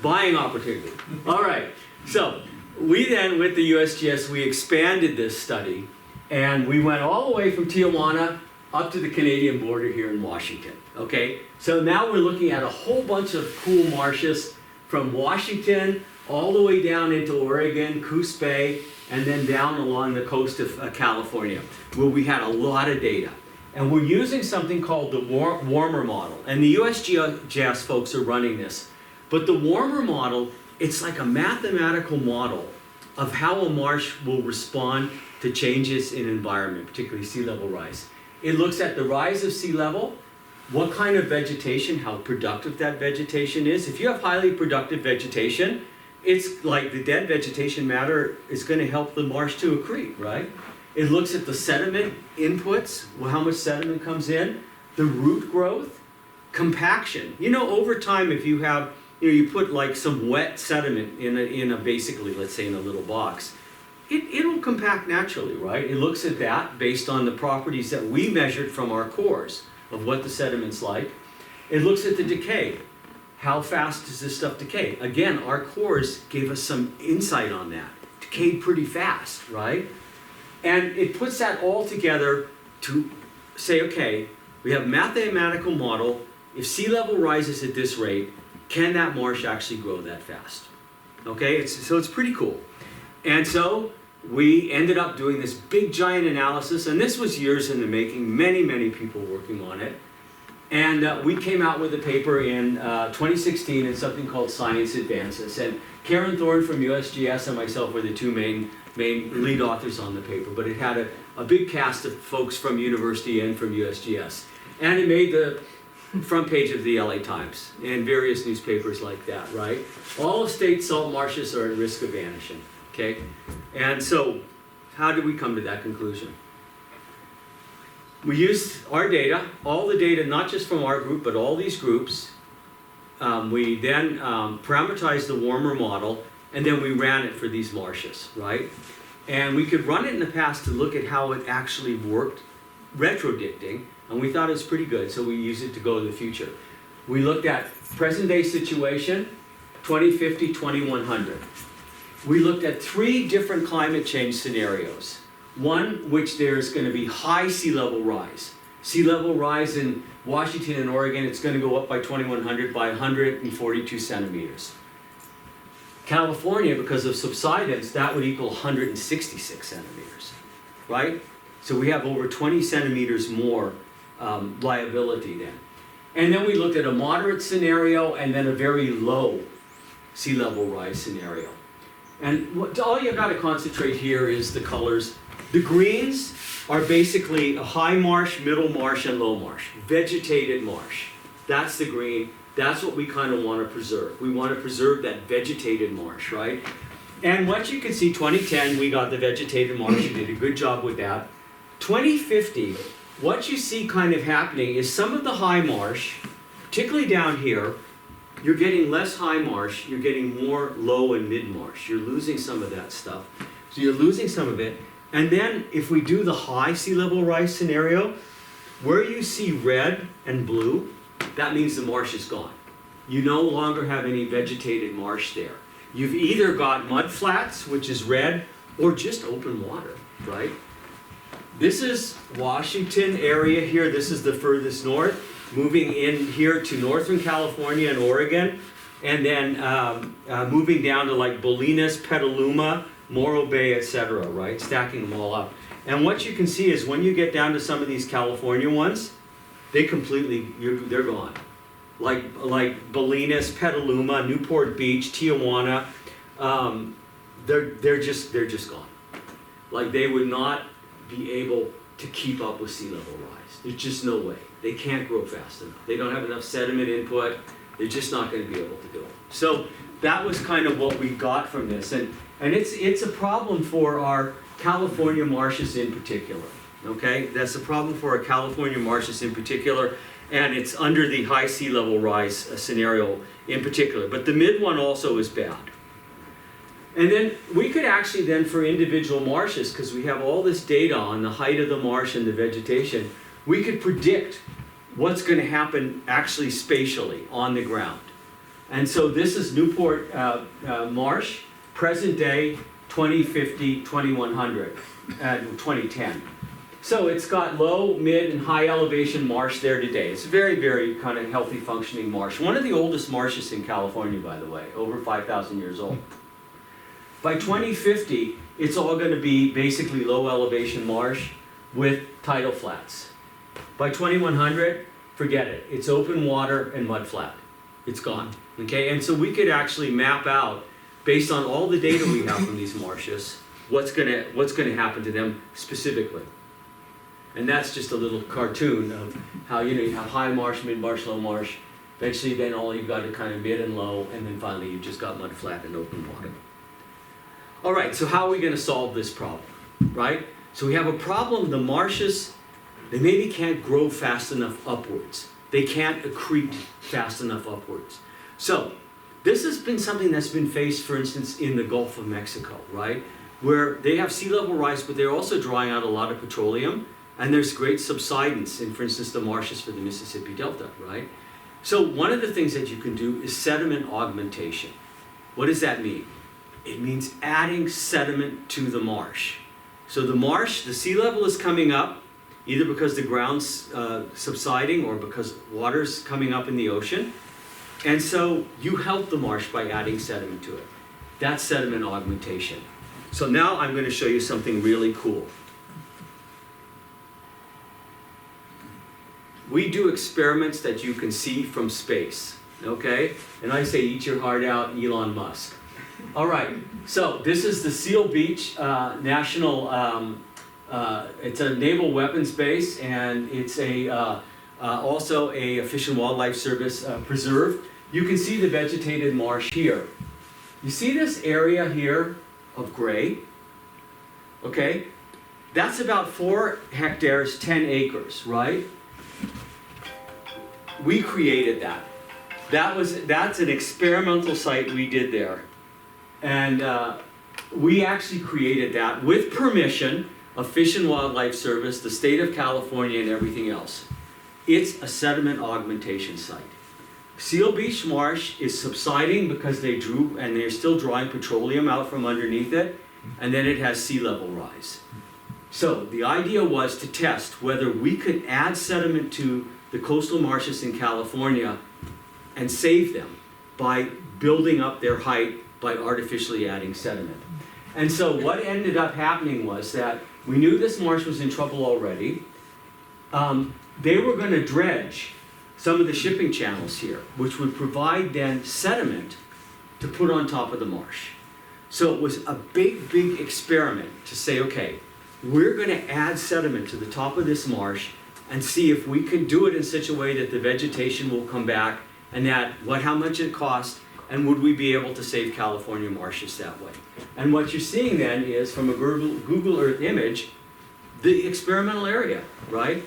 Buying opportunity. All right. So we then, with the USGS, we expanded this study, and we went all the way from Tijuana up to the Canadian border here in Washington. Okay. So now we're looking at a whole bunch of cool marshes from Washington all the way down into Oregon, Coos Bay, and then down along the coast of California, where we had a lot of data. And we're using something called the warmer model. And the USGS folks are running this. But the warmer model, it's like a mathematical model of how a marsh will respond to changes in environment, particularly sea level rise. It looks at the rise of sea level, what kind of vegetation, how productive that vegetation is. If you have highly productive vegetation, it's like the dead vegetation matter is going to help the marsh to accrete, right? It looks at the sediment inputs, well, how much sediment comes in, the root growth, compaction. Over time, if you have, you put like some wet sediment in a basically, let's say in a little box, it'll compact naturally, right? It looks at that based on the properties that we measured from our cores of what the sediment's like. It looks at the decay. How fast does this stuff decay? Again, our cores gave us some insight on that. Decayed pretty fast, right? And it puts that all together to say, okay, we have a mathematical model. If sea level rises at this rate, can that marsh actually grow that fast? Okay, so it's pretty cool. And so we ended up doing this big giant analysis, and this was years in the making, many people working on it. And we came out with a paper in 2016 in something called Science Advances. And Karen Thorne from USGS and myself were the two main lead authors on the paper, but it had a big cast of folks from university and from USGS. And it made the front page of the LA Times and various newspapers like that, right? All of state salt marshes are at risk of vanishing, okay? And so, how did we come to that conclusion? We used our data, all the data, not just from our group, but all these groups. We then parameterized the warmer model, and then we ran it for these marshes, right? And we could run it in the past to look at how it actually worked, retrodicting, and we thought it was pretty good, so we used it to go to the future. We looked at present day situation, 2050, 2100. We looked at 3 different climate change scenarios. One, which there's going to be high sea level rise. Sea level rise in Washington and Oregon, it's going to go up by 2100 by 142 centimeters. California, because of subsidence, that would equal 166 centimeters, right? So we have over 20 centimeters more liability then. And then we looked at a moderate scenario and then a very low sea level rise scenario. And all you got to concentrate here is the colors. The greens are basically a high marsh, middle marsh, and low marsh. Vegetated marsh. That's the green. That's what we kind of want to preserve. We want to preserve that vegetated marsh, right? And what you can see, 2010, we got the vegetated marsh. You did a good job with that. 2050, what you see kind of happening is some of the high marsh, particularly down here, you're getting less high marsh, you're getting more low and mid marsh. You're losing some of that stuff. So you're losing some of it. And then if we do the high sea level rise scenario, where you see red and blue, that means the marsh is gone. You no longer have any vegetated marsh there. You've either got mud flats, which is red, or just open water, right? This is Washington area here. This is the furthest north. Moving in here to Northern California and Oregon, and then moving down to like Bolinas, Petaluma, Morro Bay, etc., right? Stacking them all up. And what you can see is when you get down to some of these California ones, they completely, they're gone. Like Bolinas, Petaluma, Newport Beach, Tijuana, they're just gone. Like they would not be able to keep up with sea level rise. There's just no way. They can't grow fast enough. They don't have enough sediment input. They're just not going to be able to do it. So that was kind of what we got from this. And it's a problem for our California marshes in particular. Okay? That's a problem for our California marshes in particular. And it's under the high sea level rise scenario in particular. But the mid one also is bad. And then we could actually then for individual marshes, because we have all this data on the height of the marsh and the vegetation, we could predict what's going to happen actually spatially on the ground. And so this is Newport Marsh, present day, 2050, 2100, 2010. So it's got low, mid, and high elevation marsh there today. It's a very, very kind of healthy functioning marsh. One of the oldest marshes in California, by the way, over 5,000 years old. By 2050, it's all going to be basically low elevation marsh with tidal flats. By 2100, forget it. It's open water and mud flat. It's gone. Okay, and so we could actually map out, based on all the data we have from these marshes, what's gonna happen to them specifically. And that's just a little cartoon of how you have high marsh, mid marsh, low marsh. Eventually, then all you've got to kind of mid and low, and then finally you've just got mud flat and open water. All right, so how are we going to solve this problem, right? So we have a problem. The marshes, they maybe can't grow fast enough upwards. They can't accrete fast enough upwards. So this has been something that's been faced, for instance, in the Gulf of Mexico, right? Where they have sea level rise, but they're also drawing out a lot of petroleum, and there's great subsidence in, for instance, the marshes for the Mississippi Delta, right? So one of the things that you can do is sediment augmentation. What does that mean? It means adding sediment to the marsh. So the marsh, the sea level is coming up, either because the ground's subsiding or because water's coming up in the ocean. And so you help the marsh by adding sediment to it. That's sediment augmentation. So now I'm going to show you something really cool. We do experiments that you can see from space, okay? And I say eat your heart out, Elon Musk. All right, so this is the Seal Beach National, it's a naval weapons base, and it's also a Fish and Wildlife Service preserve. You can see the vegetated marsh here. You see this area here of gray? Okay, that's about 4 hectares, 10 acres, right? We created that. That's an experimental site we did there. And we actually created that with permission of Fish and Wildlife Service, the state of California, and everything else. It's a sediment augmentation site. Seal Beach Marsh is subsiding because they drew, and they're still drawing petroleum out from underneath it, and then it has sea level rise. So the idea was to test whether we could add sediment to the coastal marshes in California and save them by building up their height by artificially adding sediment. And so what ended up happening was that we knew this marsh was in trouble already. They were going to dredge some of the shipping channels here, which would provide then sediment to put on top of the marsh. So it was a big, big experiment to say, okay, we're going to add sediment to the top of this marsh and see if we can do it in such a way that the vegetation will come back, and that how much it cost, and would we be able to save California marshes that way. And what you're seeing then is, from a Google Earth image, the experimental area, right?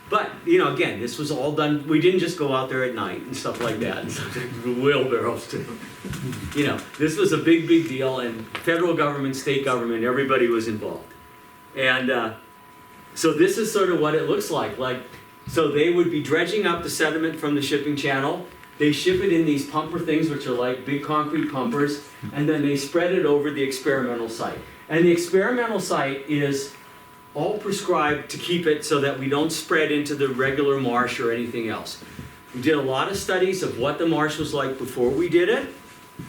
But, you know, again, this was all done, we didn't just go out there at night and stuff like that, and wheelbarrows too. You know, this was a big, big deal, and federal government, state government, everybody was involved. And so this is sort of what it looks like. So they would be dredging up the sediment from the shipping channel. They ship it in these pumper things, which are like big concrete pumpers, and then they spread it over the experimental site. And the experimental site is all prescribed to keep it so that we don't spread into the regular marsh or anything else. We did a lot of studies of what the marsh was like before we did it,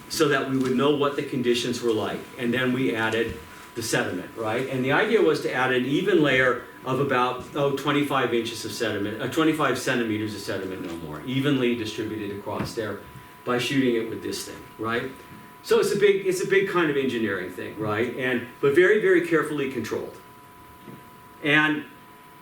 so that we would know what the conditions were like. And then we added the sediment, right? And the idea was to add an even layer of about 25 inches of sediment, 25 centimeters of sediment, no more, evenly distributed across there by shooting it with this thing, right? So it's a big kind of engineering thing, right? But very, very carefully controlled. And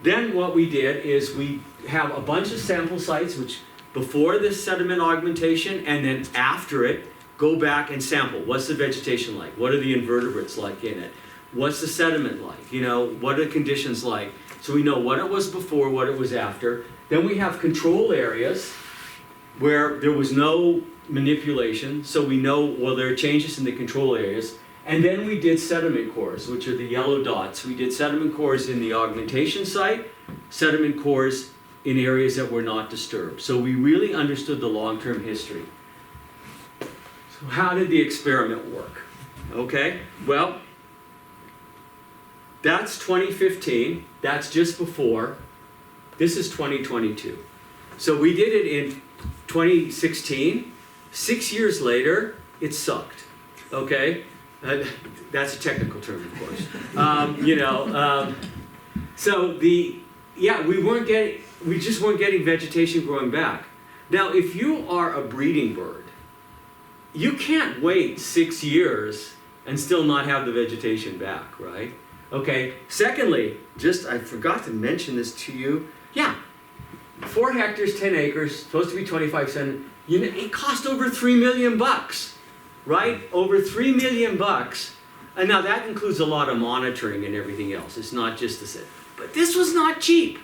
then what we did is we have a bunch of sample sites, which before the sediment augmentation and then after it, go back and sample. What's the vegetation like? What are the invertebrates like in it? What's the sediment like? You know, what are the conditions like? So we know what it was before, what it was after. Then we have control areas where there was no manipulation, so we know, well, there are changes in the control areas. And then we did sediment cores, which are the yellow dots. We did sediment cores in the augmentation site, sediment cores in areas that were not disturbed. So we really understood the long-term history. So how did the experiment work? Okay, well, that's 2015. That's just before. This is 2022. So we did it in 2016. 6 years later, it sucked. Okay? That's a technical term, of course. We just weren't getting vegetation growing back. Now, if you are a breeding bird, you can't wait 6 years and still not have the vegetation back, right? Okay, secondly, I forgot to mention this to you. Yeah, 4 hectares, 10 acres, supposed to be 25 cents. It cost over $3 million, right? Over $3 million. And now that includes a lot of monitoring and everything else. It's not just the, but this was not cheap.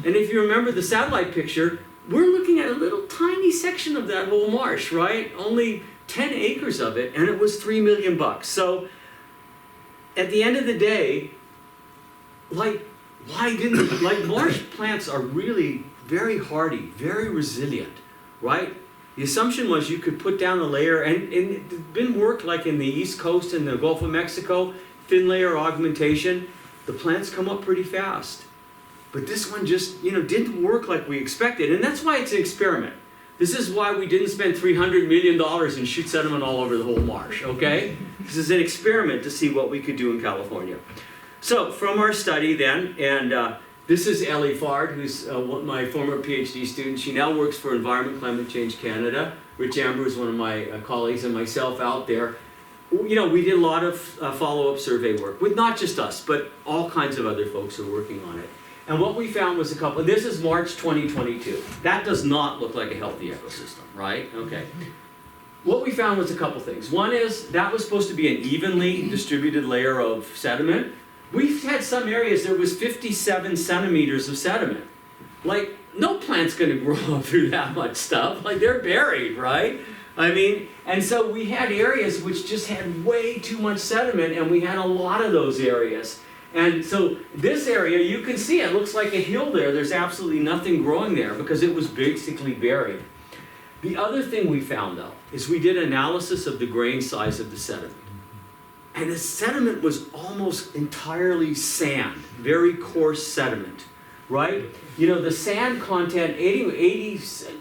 And if you remember the satellite picture, we're looking at a little tiny section of that whole marsh, right? Only 10 acres of it, and it was $3 million. So at the end of the day, marsh plants are really very hardy, very resilient, right? The assumption was you could put down a layer, and it's been worked like in the East Coast and the Gulf of Mexico, thin layer augmentation, the plants come up pretty fast. But this one just, didn't work like we expected, and that's why it's an experiment. This is why we didn't spend $300 million and shoot sediment all over the whole marsh, okay? This is an experiment to see what we could do in California. So from our study then, and this is Ellie Fard, who's my former PhD student. She now works for Environment Climate Change Canada. Rich Amber is one of my colleagues, and myself out there. You know, we did a lot of follow-up survey work with not just us, but all kinds of other folks who are working on it. And what we found was a couple, this is March 2022. That does not look like a healthy ecosystem, right? Okay. What we found was a couple things. One is that was supposed to be an evenly distributed layer of sediment. We've had some areas there was 57 centimeters of sediment. Like, no plant's gonna grow up through that much stuff. Like, they're buried, right? I mean, and so we had areas which just had way too much sediment, and we had a lot of those areas. And so this area, you can see it looks like a hill there. There's absolutely nothing growing there because it was basically buried. The other thing we found, though, is we did analysis of the grain size of the sediment. And the sediment was almost entirely sand, very coarse sediment, right? You know, the sand content, 80,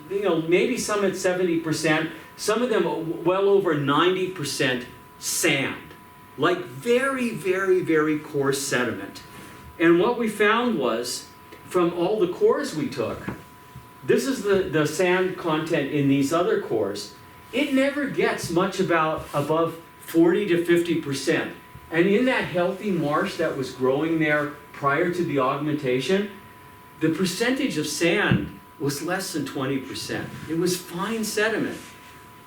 you know, maybe some at 70%, some of them well over 90% sand. Like very, very, very coarse sediment. And what we found was, from all the cores we took, this is the sand content in these other cores, it never gets much above 40 to 50%. And in that healthy marsh that was growing there prior to the augmentation, the percentage of sand was less than 20%. It was fine sediment.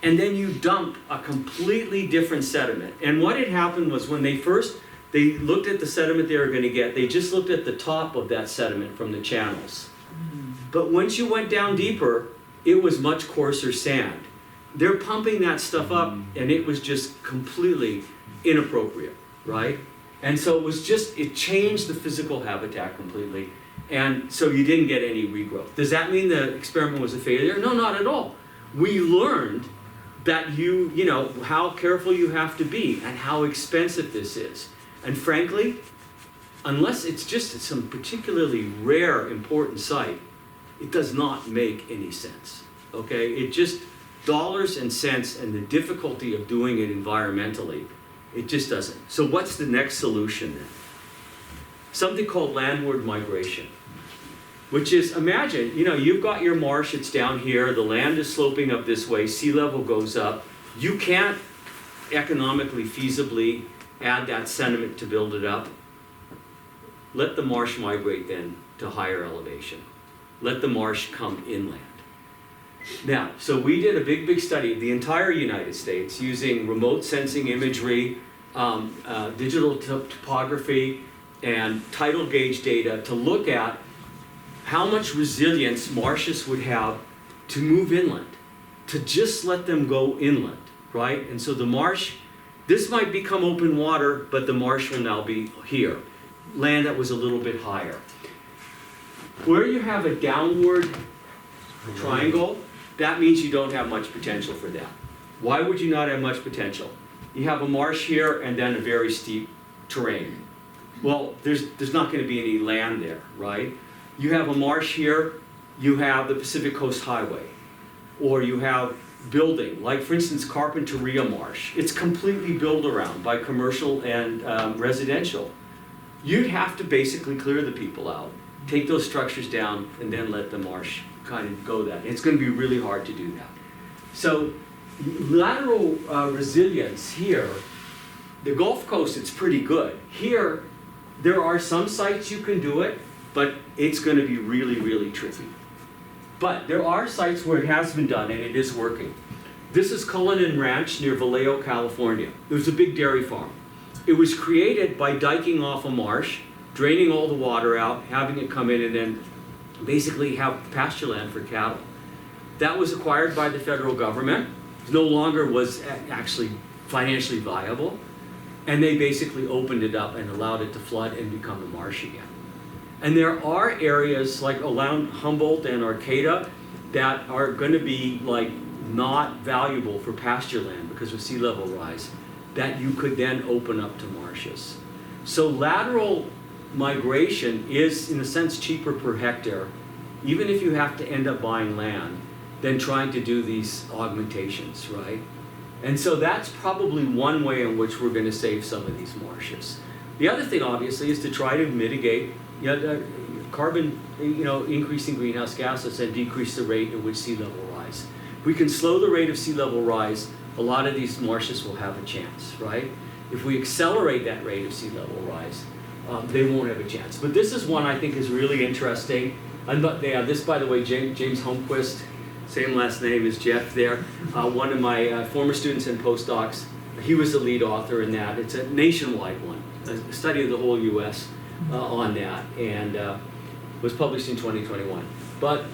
And then you dump a completely different sediment. And what had happened was when they looked at the sediment they were going to get, they just looked at the top of that sediment from the channels. But once you went down deeper, it was much coarser sand. They're pumping that stuff up, and it was just completely inappropriate, right? And so it changed the physical habitat completely. And so you didn't get any regrowth. Does that mean the experiment was a failure? No, not at all. We learned that you know, how careful you have to be and how expensive this is. And frankly, unless it's just some particularly rare, important site, it does not make any sense, okay? It just, dollars and cents and the difficulty of doing it environmentally, it just doesn't. So what's the next solution then? Something called landward migration, which is, imagine, you know, you've got your marsh, it's down here, the land is sloping up this way, sea level goes up. You can't economically, feasibly add that sediment to build it up. Let the marsh migrate then to higher elevation. Let the marsh come inland. Now, so we did a big study of the entire United States using remote sensing imagery, digital topography, and tidal gauge data to look at how much resilience marshes would have to move inland, to just let them go inland, right? And so the marsh, this might become open water, but the marsh will now be here, land that was a little bit higher. Where you have a downward triangle, that means you don't have much potential for that. Why would you not have much potential? You have a marsh here and then a very steep terrain. Well, there's not going to be any land there, right? You have a marsh here, you have the Pacific Coast Highway, or you have building, like for instance Carpinteria Marsh. It's completely built around by commercial and residential. You'd have to basically clear the people out, take those structures down, and then let the marsh kind of go that. It's going to be really hard to do that. So lateral resilience here, the Gulf Coast, it's pretty good. Here, there are some sites you can do it, but it's going to be really, really tricky. But there are sites where it has been done and it is working. This is Cullinan Ranch near Vallejo, California. It was a big dairy farm. It was created by diking off a marsh, draining all the water out, having it come in, and then basically have pasture land for cattle. That was acquired by the federal government. It no longer was actually financially viable. And they basically opened it up and allowed it to flood and become a marsh again. And there are areas like around Humboldt and Arcata that are going to be like not valuable for pasture land because of sea level rise, that you could then open up to marshes. So lateral migration is in a sense cheaper per hectare, even if you have to end up buying land. than trying to do these augmentations, right? And so that's probably one way in which we're going to save some of these marshes. The other thing, obviously, is to try to mitigate carbon, increasing greenhouse gases and decrease the rate at which sea level rise. If we can slow the rate of sea level rise, a lot of these marshes will have a chance, right? If we accelerate that rate of sea level rise, they won't have a chance. But this is one I think is really interesting. And this, by the way, James Holmquist, same last name as Jeff there, one of my former students and postdocs. He was the lead author in that. It's a nationwide one, a study of the whole U.S. On that, and was published in 2021. But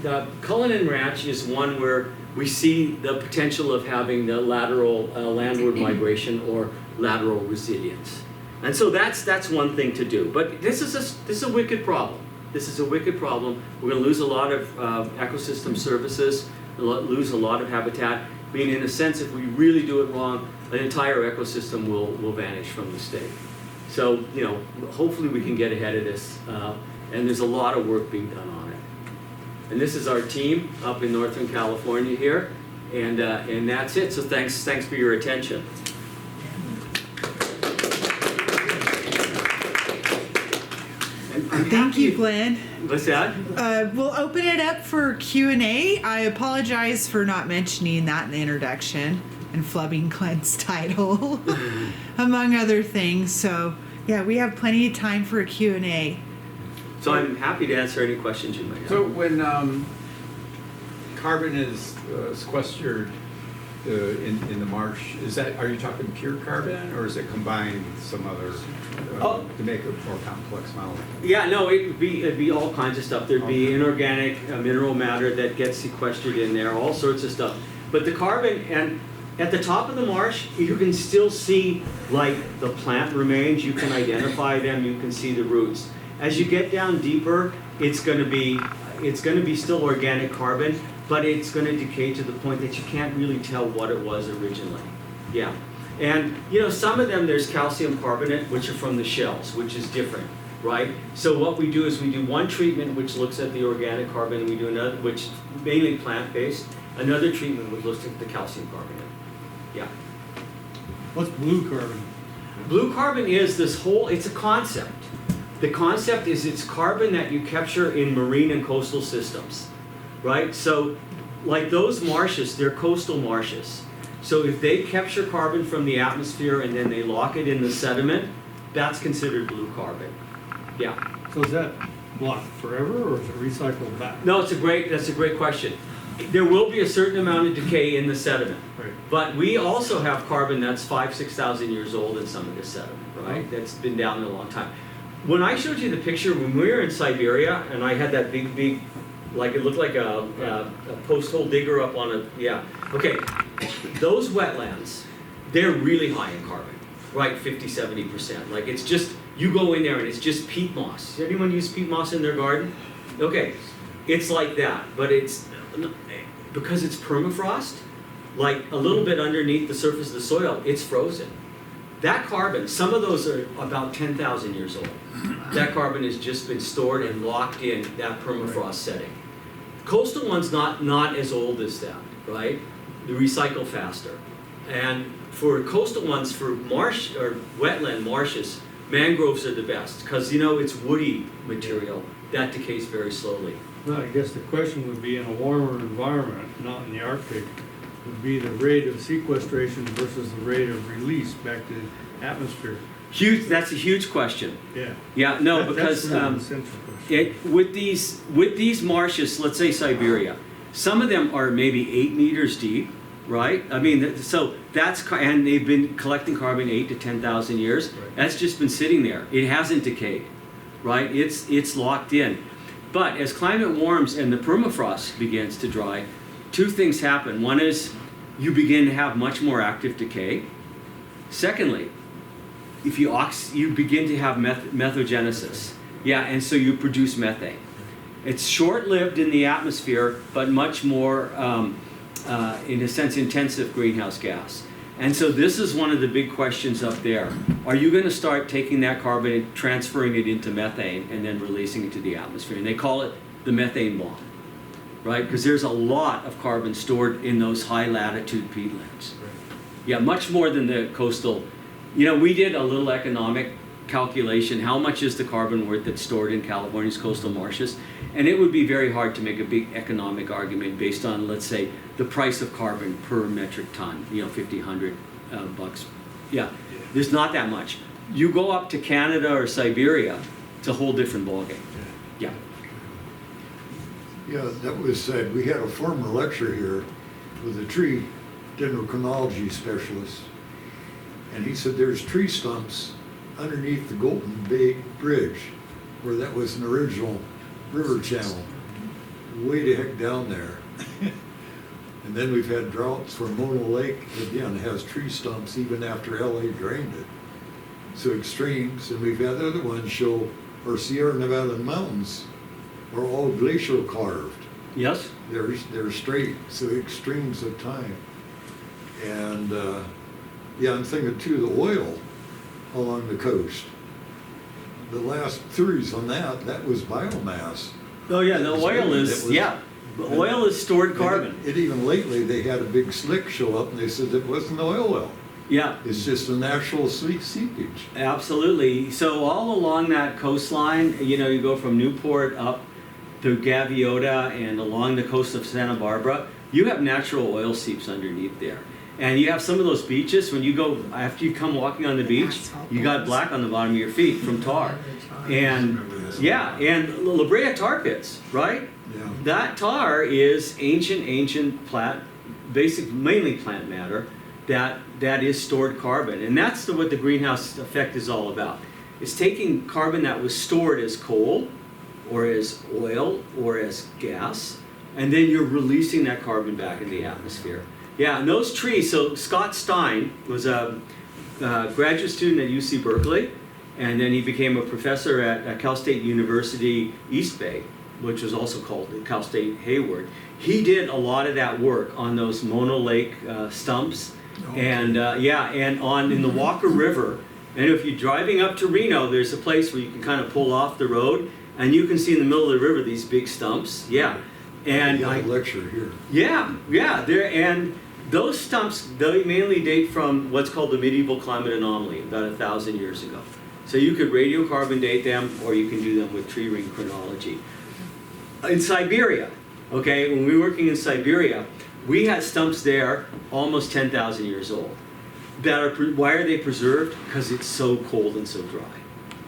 Cullinan Ranch is one where we see the potential of having the lateral landward migration or lateral resilience. And so that's one thing to do. But this is a wicked problem. This is a wicked problem. We're going to lose a lot of ecosystem services, lose a lot of habitat. I mean, in a sense, if we really do it wrong, an entire ecosystem will vanish from the state. So, hopefully we can get ahead of this. And there's a lot of work being done on it. And this is our team up in Northern California here. And that's it. So thanks for your attention. Thank you, Glenn. What's that? We'll open it up for Q&A. I apologize for not mentioning that in the introduction and flubbing Glenn's title, among other things. So, yeah, we have plenty of time for a Q&A. So I'm happy to answer any questions you might have. So when carbon is sequestered in the marsh, are you talking pure carbon, or is it combined with some other to make a more complex model? Yeah, no, it'd be all kinds of stuff. There'd be inorganic mineral matter that gets sequestered in there, all sorts of stuff. But the carbon, and at the top of the marsh, you can still see like the plant remains. You can identify them. You can see the roots. As you get down deeper, it's going to be still organic carbon, but it's going to decay to the point that you can't really tell what it was originally. Yeah. And, some of them, there's calcium carbonate, which are from the shells, which is different, right? So what we do is we do one treatment which looks at the organic carbon, and we do another, which is mainly plant-based, another treatment which looks at the calcium carbonate. Yeah. What's blue carbon? Blue carbon is it's a concept. The concept is it's carbon that you capture in marine and coastal systems, right? So, like those marshes, they're coastal marshes. So if they capture carbon from the atmosphere and then they lock it in the sediment, that's considered blue carbon. Yeah. So is that blocked forever, or is it recycled back? No, that's a great question. There will be a certain amount of decay in the sediment, Right. but we also have carbon that's 5,000–6,000 years old in some of this sediment, right? That's been down there a long time. When I showed you the picture when we were in Siberia, and I had that big, like it looked like a post-hole digger up on okay. Those wetlands, they're really high in carbon, right? 50–70%. Like it's just, you go in there and it's just peat moss. Anyone use peat moss in their garden? Okay, it's like that, but it's, because it's permafrost, like a little bit underneath the surface of the soil, it's frozen. That carbon, some of those are about 10,000 years old. That carbon has just been stored and locked in that permafrost setting. Coastal ones not as old as that, right? They recycle faster. And for coastal ones, for marsh or wetland marshes, mangroves are the best because it's woody material that decays very slowly. Well, I guess the question would be, in a warmer environment, not in the Arctic, would be the rate of sequestration versus the rate of release back to the atmosphere. That's a huge question. Yeah. Yeah, no, because that's really the central question. with these marshes, let's say Siberia, some of them are maybe 8 meters deep, right? I mean, so and they've been collecting carbon 8,000 to 10,000 years. Right. That's just been sitting there. It hasn't decayed, right? It's locked in. But as climate warms and the permafrost begins to dry, two things happen. One is you begin to have much more active decay. Secondly, if you begin to have methogenesis. Yeah, and so you produce methane. It's short-lived in the atmosphere, but much more, in a sense, intensive greenhouse gas. And so this is one of the big questions up there. Are you going to start taking that carbon and transferring it into methane and then releasing it to the atmosphere? And they call it the methane bomb, right? Because there's a lot of carbon stored in those high latitude peatlands. Yeah, much more than the coastal. You know, we did a little economic calculation. How much is the carbon worth that's stored in California's coastal marshes? And it would be very hard to make a big economic argument based on, let's say, the price of carbon per metric ton, you know, 50, 100 bucks. Yeah, there's not that much. You go up to Canada or Siberia, it's a whole different ballgame. Yeah. Yeah, that was said. We had a former lecture here with a tree dendrochronology specialist, and he said there's tree stumps underneath the Golden Bay Bridge, where that was an original river channel, way the heck down there. And then we've had droughts where Mono Lake, again, has tree stumps even after LA drained it. So extremes, and we've had other ones show our Sierra Nevada mountains are all glacial carved. Yes? They're straight, so extremes of time. And yeah, I'm thinking too, the oil along the coast. The last theories on that was biomass. Oh yeah, the oil is, yeah. Oil is stored carbon. It even lately, they had a big slick show up and they said it wasn't the oil well. Yeah. It's just a natural seepage. Absolutely. So all along that coastline, you know, you go from Newport up to Gaviota and along the coast of Santa Barbara, you have natural oil seeps underneath there. And you have some of those beaches, when you go, after you come walking on the beach, you got black on the bottom of your feet from tar. And yeah, and La Brea tar pits, right? Yeah. That tar is ancient plant, mainly plant matter, that is stored carbon. And that's what the greenhouse effect is all about. It's taking carbon that was stored as coal, or as oil, or as gas, and then you're releasing that carbon back in the atmosphere. Yeah, and those trees, so Scott Stein was a graduate student at UC Berkeley, and then he became a professor at Cal State University East Bay, which was also called Cal State Hayward. He did a lot of that work on those Mono Lake stumps, and yeah, and in the Walker River. And if you're driving up to Reno, there's a place where you can kind of pull off the road, and you can see in the middle of the river these big stumps. Yeah, and I lecture here. Yeah, there, and those stumps, they mainly date from what's called the medieval climate anomaly, about 1,000 years ago. So you could radiocarbon date them, or you can do them with tree ring chronology. In Siberia, okay, when we were working in Siberia, we had stumps there almost 10,000 years old. Why are they preserved? Because it's so cold and so dry,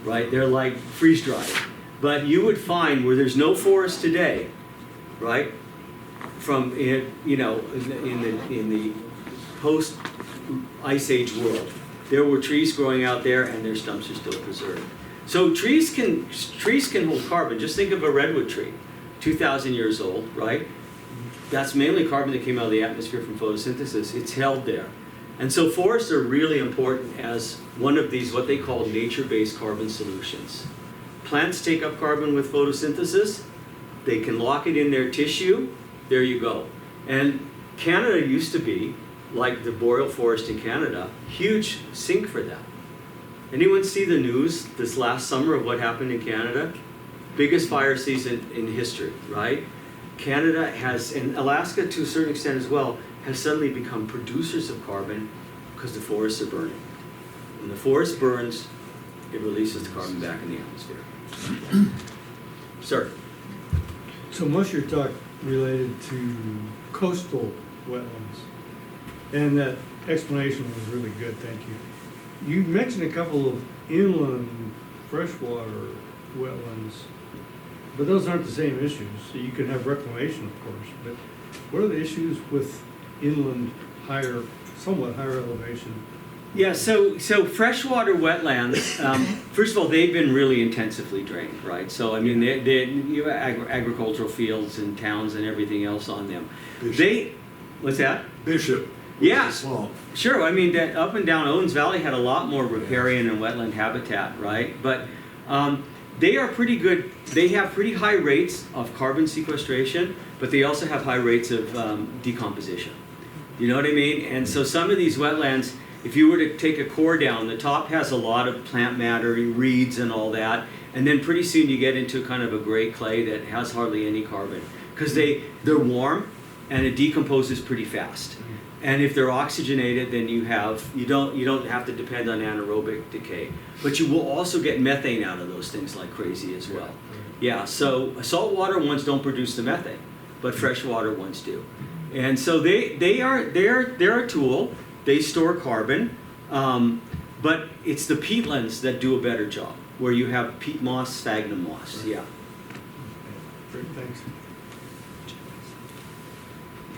right? They're like freeze-dried. But you would find where there's no forest today, right? From in the post Ice Age world, there were trees growing out there, and their stumps are still preserved. So trees can hold carbon. Just think of a redwood tree, 2,000 years old, right? That's mainly carbon that came out of the atmosphere from photosynthesis. It's held there. And so forests are really important as one of these, what they call nature-based carbon solutions. Plants take up carbon with photosynthesis. They can lock it in their tissue. There you go. And Canada used to be, like the boreal forest in Canada, huge sink for that. Anyone see the news this last summer of what happened in Canada? Biggest fire season in history, right? Canada has, and Alaska to a certain extent as well, has suddenly become producers of carbon because the forests are burning. When the forest burns, it releases the carbon back in the atmosphere. Sir? So most of your talk related to coastal wetlands, and that explanation was really good, thank you. You mentioned a couple of inland freshwater wetlands, but those aren't the same issues. So you can have reclamation, of course, but what are the issues with inland somewhat higher elevation? Yeah, so freshwater wetlands, first of all, they've been really intensively drained, right? So, I mean, you have agricultural fields and towns and everything else on them. Bishop. What's that? Bishop. Yeah, Swamp. sure. I mean, that up and down Owens Valley had a lot more riparian and wetland habitat, right? But they are pretty good. They have pretty high rates of carbon sequestration, but they also have high rates of decomposition. You know what I mean? And so some of these wetlands, if you were to take a core down, the top has a lot of plant matter, reeds and all that, and then pretty soon you get into kind of a gray clay that has hardly any carbon. because they're warm and it decomposes pretty fast. And if they're oxygenated, then you don't have to depend on anaerobic decay. But you will also get methane out of those things like crazy as well. Yeah, so saltwater ones don't produce the methane, but freshwater ones do. And so they're a tool. They store carbon, but it's the peatlands that do a better job, where you have peat moss, sphagnum moss. Yeah. Great, thanks.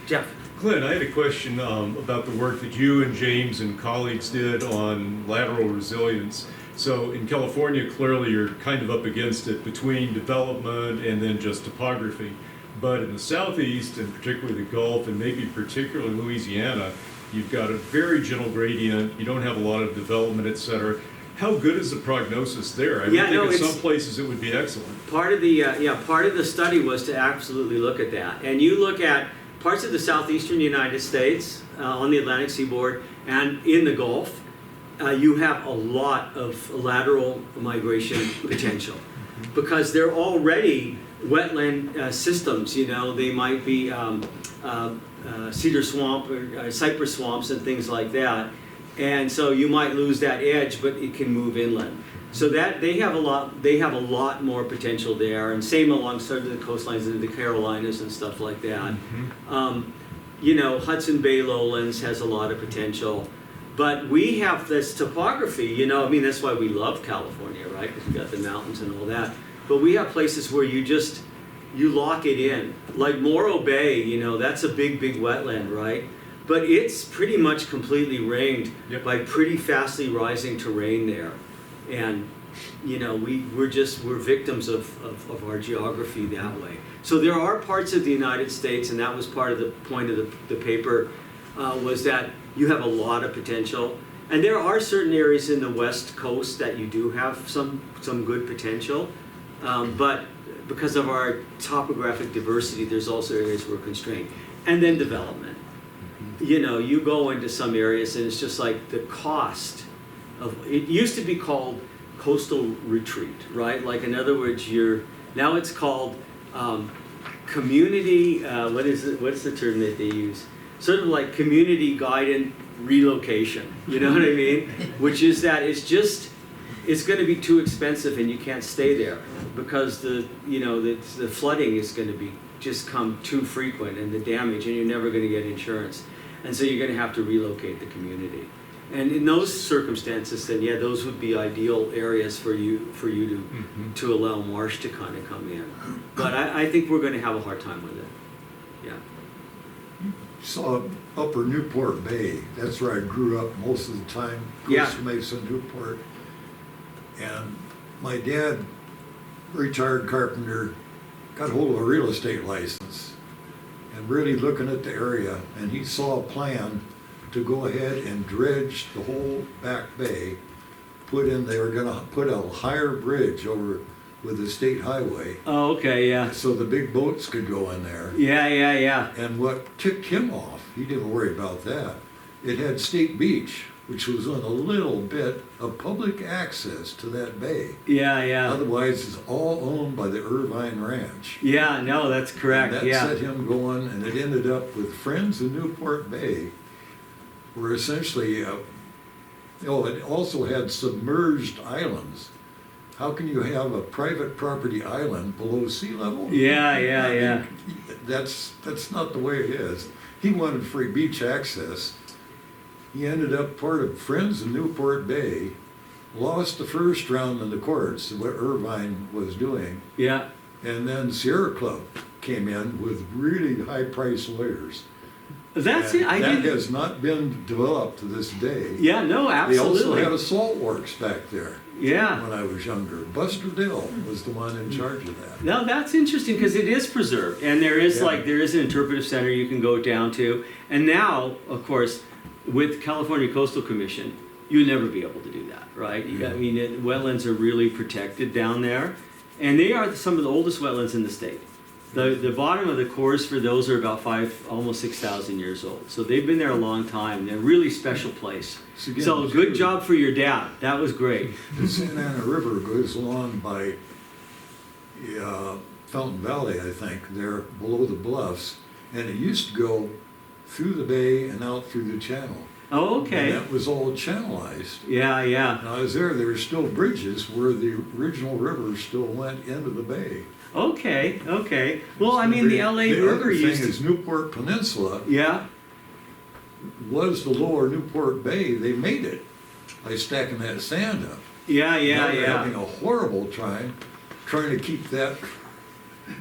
Jeff. Glenn, I had a question about the work that you and James and colleagues did on lateral resilience. So in California, clearly you're kind of up against it between development and then just topography. But in the Southeast, and particularly the Gulf, and maybe particularly Louisiana, you've got a very gentle gradient, you don't have a lot of development, et cetera. How good is the prognosis there? I would think in some places it would be excellent. Part of the study was to absolutely look at that. And you look at parts of the southeastern United States, on the Atlantic seaboard, and in the Gulf, you have a lot of lateral migration potential because they're already wetland systems. You know, they might be cedar swamp or cypress swamps and things like that. And so you might lose that edge, but it can move inland. So that they have a lot more potential there, and same along certain of the coastlines of the Carolinas and stuff like that. You know, Hudson Bay lowlands has a lot of potential, but we have this topography. You know, I mean that's why we love California, right? Because we got the mountains and all that. But we have places where you lock it in, like Morro Bay. You know, that's a big wetland, right? But it's pretty much completely ringed by pretty fastly rising terrain there. And you know, we're victims of our geography that way. So there are parts of the United States, and that was part of the point of the paper, was that you have a lot of potential. And there are certain areas in the West Coast that you do have some good potential. But because of our topographic diversity, there's also areas we're constrained. And then development. You know, you go into some areas and it's just like the cost of, it used to be called coastal retreat, right? Like in other words, now it's called community, what's the term that they use? Sort of like community guided relocation, you know what I mean? Which is that it's going to be too expensive and you can't stay there because the flooding is going to just come too frequent and the damage, and you're never going to get insurance. And so you're going to have to relocate the community. And in those circumstances, then yeah, those would be ideal areas for you to allow marsh to kind of come in. But I think we're going to have a hard time with it. Yeah. Saw Upper Newport Bay. That's where I grew up most of the time. Costa Mesa, Newport. And my dad, retired carpenter, got hold of a real estate license and really looking at the area, and he saw a plan to go ahead and dredge the whole back bay. They were going to put a higher bridge over with the state highway. Oh, okay, yeah. So the big boats could go in there. Yeah. And what ticked him off, he didn't worry about that. It had State Beach, which was on a little bit of public access to that bay. Yeah. Otherwise, it's all owned by the Irvine Ranch. Yeah, no, that's correct. And that set him going, and it ended up with Friends in Newport Bay, where essentially, it also had submerged islands. How can you have a private property island below sea level? Yeah. That's not the way it is. He wanted free beach access. He ended up part of Friends in Newport Bay, lost the first round in the courts, what Irvine was doing. Yeah. And then Sierra Club came in with really high-priced lawyers. That's and it. That has not been developed to this day. Yeah, no, absolutely. They also had a salt works back there. Yeah. When I was younger, Buster Dill was the one in charge of that. No, that's interesting because it is preserved, and there is an interpretive center you can go down to, and now, of course, with California Coastal Commission, you'll never be able to do that, right? I mean, wetlands are really protected down there, and they are some of the oldest wetlands in the state. The bottom of the cores for those are about almost 6,000 years old. So they've been there a long time. They're a really special place. So good job for your dad. That was great. The Santa Ana River goes along by Fountain Valley, I think, there below the bluffs. And it used to go through the bay and out through the channel. Oh, okay. And that was all channelized. Yeah, yeah. When I was there were still bridges where the original river still went into the bay. Okay, okay. Well, I mean, the LA The River other thing used is to... Newport Peninsula Yeah, was the lower Newport Bay. They made it by stacking that sand up. yeah, Now yeah, they're having yeah. a horrible time trying to keep the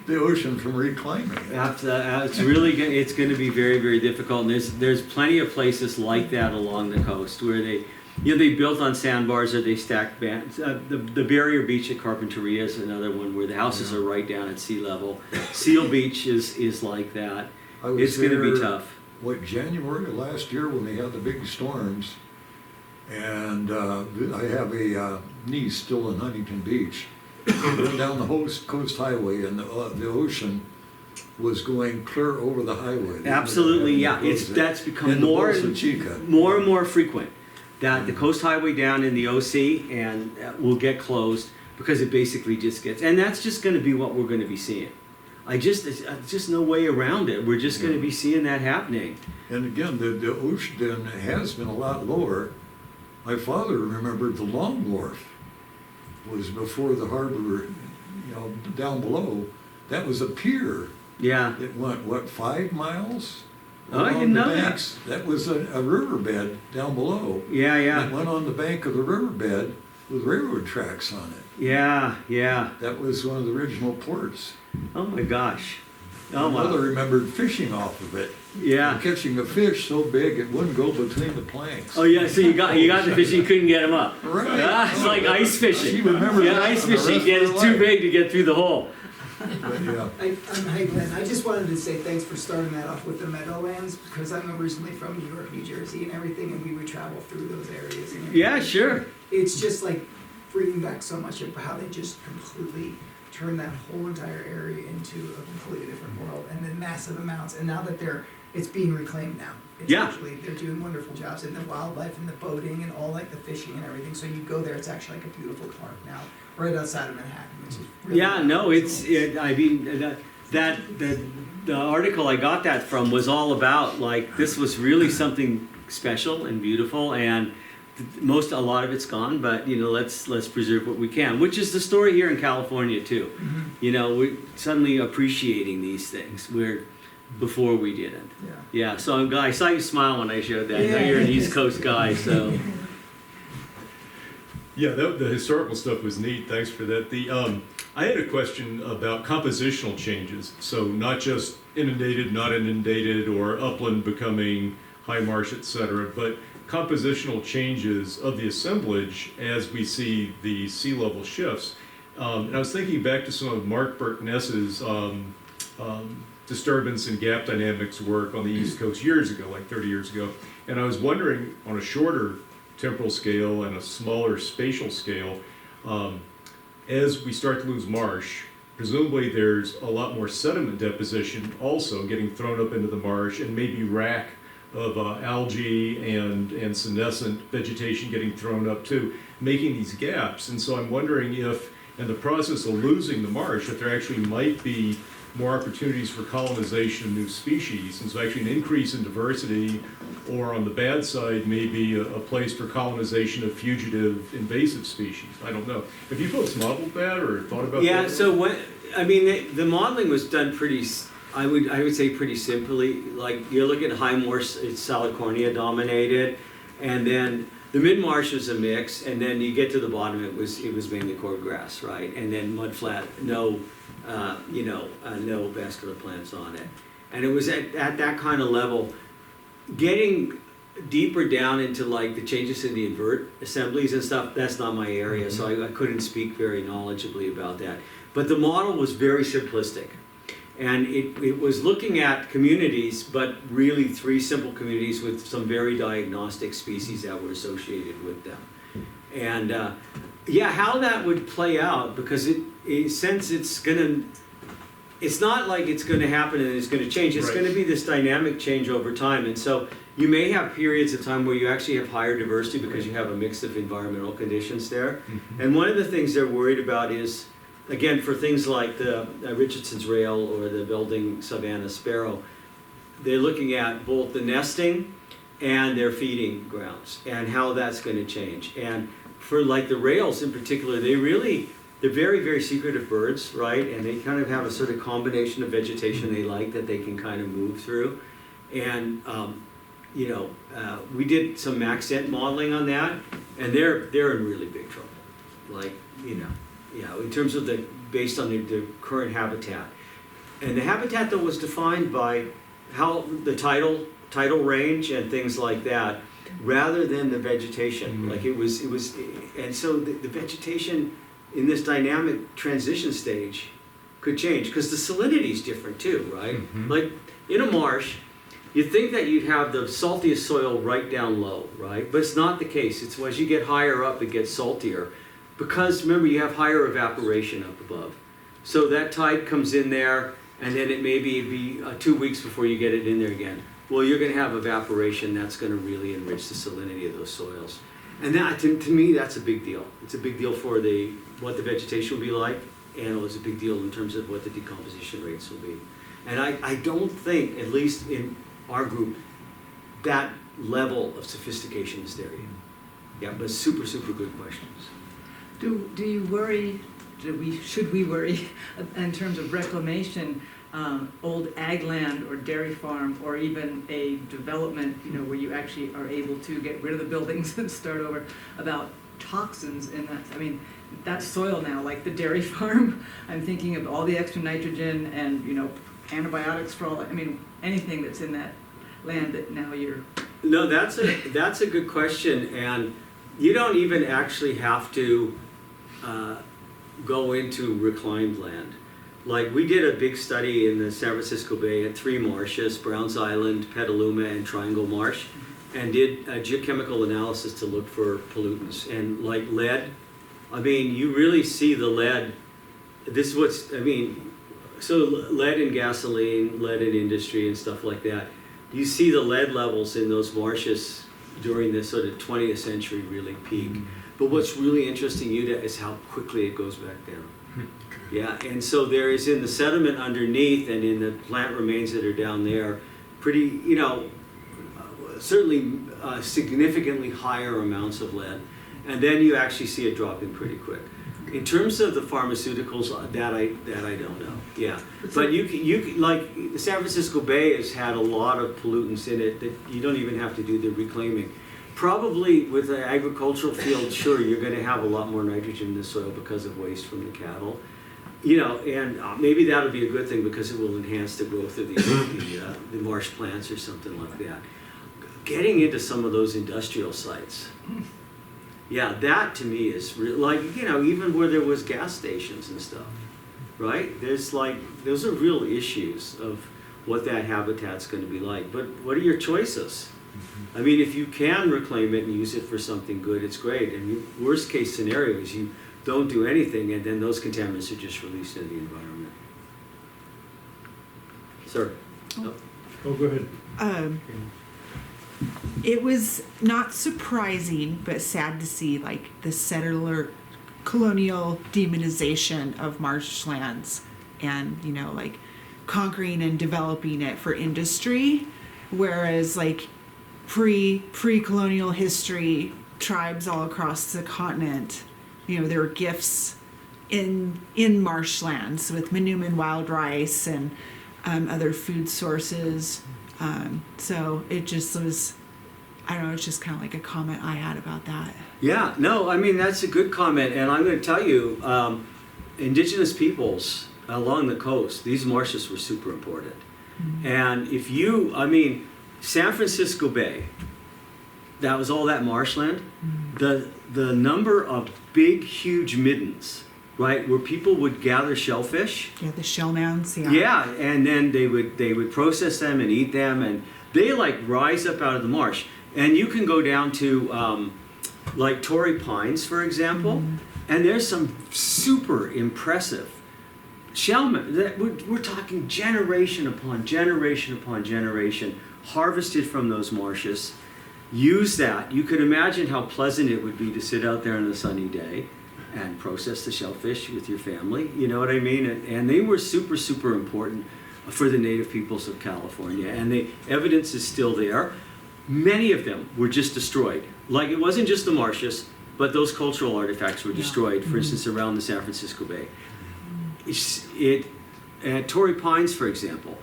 ocean from reclaiming it. It's really, it's gonna be very, very difficult. And there's plenty of places like that along the coast where they, they built on sandbars or they stacked bands. The Barrier Beach at Carpinteria is another one where the houses are right down at sea level. Seal Beach is like that. I was It's gonna be there, tough. January of last year when they had the big storms, and I have a niece still in Huntington Beach. Went down the Coast Highway, and the ocean was going clear over the highway. Absolutely, yeah. That's become more and more frequent. That the Coast Highway down in the OC and will get closed because it basically just gets, and that's just going to be what we're going to be seeing. There's just no way around it. We're just going to be seeing that happening. And again, the ocean then has been a lot lower. My father remembered the Long Wharf was before the harbor, down below. That was a pier. Yeah. It went, 5 miles? Oh, I along didn't the know banks. That was a riverbed down below. Yeah, yeah. It went on the bank of the riverbed with railroad tracks on it. Yeah, yeah. That was one of the original ports. Oh my gosh. Oh My mother my. remembered fishing off of it. Yeah. And catching a fish so big it wouldn't go between the planks. Oh yeah. So you got the fish, you couldn't get them up. Right. It's like ice fishing. She remembered Yeah, that ice for the fishing. rest Get of it's her too life. big to get through the hole. But, yeah. Hi Glenn, I just wanted to say thanks for starting that off with the Meadowlands, because I'm originally from New York, New Jersey and everything, and we would travel through those areas. And Yeah, sure. It's just like bringing back so much of how they just completely turned that whole entire area into a completely different world, and then massive amounts, and now that it's being reclaimed now. It's Yeah. actually, they're doing wonderful jobs in the wildlife and the boating and all like the fishing and everything, so you go there, it's actually like a beautiful park now, right outside of Manhattan, which is really Yeah, no, wonderful. I mean, the article I got that from was all about, like, this was really something special and beautiful, and a lot of it's gone, but, let's preserve what we can, which is the story here in California, too. Mhm. We're suddenly appreciating these things, where before we didn't. Yeah. Yeah, so I saw you smile when I showed that. I know Yeah. you're an East Coast guy, so. Yeah, the historical stuff was neat. Thanks for that. I had a question about compositional changes. So not just inundated, not inundated, or upland becoming high marsh, etc., but compositional changes of the assemblage as we see the sea level shifts. And I was thinking back to some of Mark Burkness's disturbance and gap dynamics work on the East Coast years ago, like 30 years ago. And I was wondering, on a shorter temporal scale and a smaller spatial scale, as we start to lose marsh, presumably there's a lot more sediment deposition also getting thrown up into the marsh, and maybe rack of algae and senescent vegetation getting thrown up too, making these gaps. And so I'm wondering if, in the process of losing the marsh, that there actually might be more opportunities for colonization of new species, and so actually an increase in diversity, or on the bad side, maybe a place for colonization of fugitive invasive species. I don't know. Have you folks modeled that or thought about that? Yeah, so the modeling was done I would say pretty simply. Like, you're looking at high marsh, it's solid cornea dominated, and then the mid-marsh was a mix, and then you get to the bottom, it was mainly cordgrass, right? And then mudflat, no vascular plants on it. And it was at that kind of level, getting deeper down into like the changes in the invert assemblies and stuff, that's not my area, so I couldn't speak very knowledgeably about that. But the model was very simplistic. And it was looking at communities, but really 3 simple communities with some very diagnostic species that were associated with them. And how that would play out, because since it's not like it's gonna happen and it's gonna change, it's Right. gonna be this dynamic change over time. And so you may have periods of time where you actually have higher diversity because you have a mix of environmental conditions there. Mhm. And one of the things they're worried about is again, for things like the Richardson's rail or the Belding Savannah sparrow, they're looking at both the nesting and their feeding grounds and how that's going to change. And for like the rails in particular, they're very, very secretive birds, right? And they kind of have a sort of combination of vegetation they like that they can kind of move through. And we did some maxent modeling on that, and they're in really big trouble. Like, in terms of based on the current habitat. And the habitat though was defined by how the tidal range and things like that, rather than the vegetation. Like it was, and so the vegetation in this dynamic transition stage could change, because the salinity is different too, right? Like in a marsh, you'd think that you'd have the saltiest soil right down low, right? But it's not the case. It's as you get higher up, it gets saltier. Because remember, you have higher evaporation up above. So that tide comes in there, and then it may be 2 weeks before you get it in there again. Well, you're going to have evaporation that's going to really enrich the salinity of those soils. And that, to me, that's a big deal. It's a big deal for what the vegetation will be like, and it was a big deal in terms of what the decomposition rates will be. And I don't think, at least in our group, that level of sophistication is there yet. Yeah, but super, super good questions. Do you worry, should we worry in terms of reclamation, old ag land or dairy farm, or even a development, where you actually are able to get rid of the buildings and start over, about toxins in that? I mean, that soil now, like the dairy farm, I'm thinking of all the extra nitrogen and, antibiotics for all, anything that's in that land that now you're... No, that's a good question, and you don't even actually have to go into reclaimed land. Like, we did a big study in the San Francisco Bay at 3 marshes, Browns Island, Petaluma, and Triangle Marsh, and did a geochemical analysis to look for pollutants. And like lead, you really see the lead. This is so lead in gasoline, lead in industry and stuff like that. You see the lead levels in those marshes during the sort of 20th century really peak. But what's really interesting, Yuta, is how quickly it goes back down. Yeah, and so there is in the sediment underneath and in the plant remains that are down there, pretty, certainly significantly higher amounts of lead. And then you actually see it dropping pretty quick. In terms of the pharmaceuticals, that I don't know. Yeah, but you like the San Francisco Bay has had a lot of pollutants in it that you don't even have to do the reclaiming. Probably with the agricultural field, sure, you're going to have a lot more nitrogen in the soil because of waste from the cattle. And maybe that'll be a good thing because it will enhance the growth of the marsh plants or something like that. Getting into some of those industrial sites, yeah, that to me is even where there was gas stations and stuff, right? Those are real issues of what that habitat's going to be like. But what are your choices? If you can reclaim it and use it for something good, it's great. And worst case scenario is you don't do anything, and then those contaminants are just released into the environment. Sir? Oh, go ahead. It was not surprising, but sad to see the settler colonial demonization of marshlands and, conquering and developing it for industry. Whereas pre-colonial history, tribes all across the continent, there were gifts in marshlands with Manuman wild rice and other food sources. So it just was, it's just kind of like a comment I had about that. Yeah, no, that's a good comment. And I'm going to tell you, indigenous peoples along the coast, these marshes were super important. Mm-hmm. And if San Francisco Bay, that was all that marshland. Mm-hmm. The number of big, huge middens, right, where people would gather shellfish. Yeah, the shell mounds. Yeah. Yeah, and then they would process them and eat them, and they rise up out of the marsh. And you can go down to Torrey Pines, for example, and there's some super impressive shellmen that we're talking generation upon generation upon generation harvested from those marshes. Use that. You could imagine how pleasant it would be to sit out there on a sunny day and process the shellfish with your family, you know what I mean? And they were super, super important for the native peoples of California, and the evidence is still there. Many of them were just destroyed. Like, it wasn't just the marshes, but those cultural artifacts were destroyed, for instance, around the San Francisco Bay. At Torrey Pines, for example,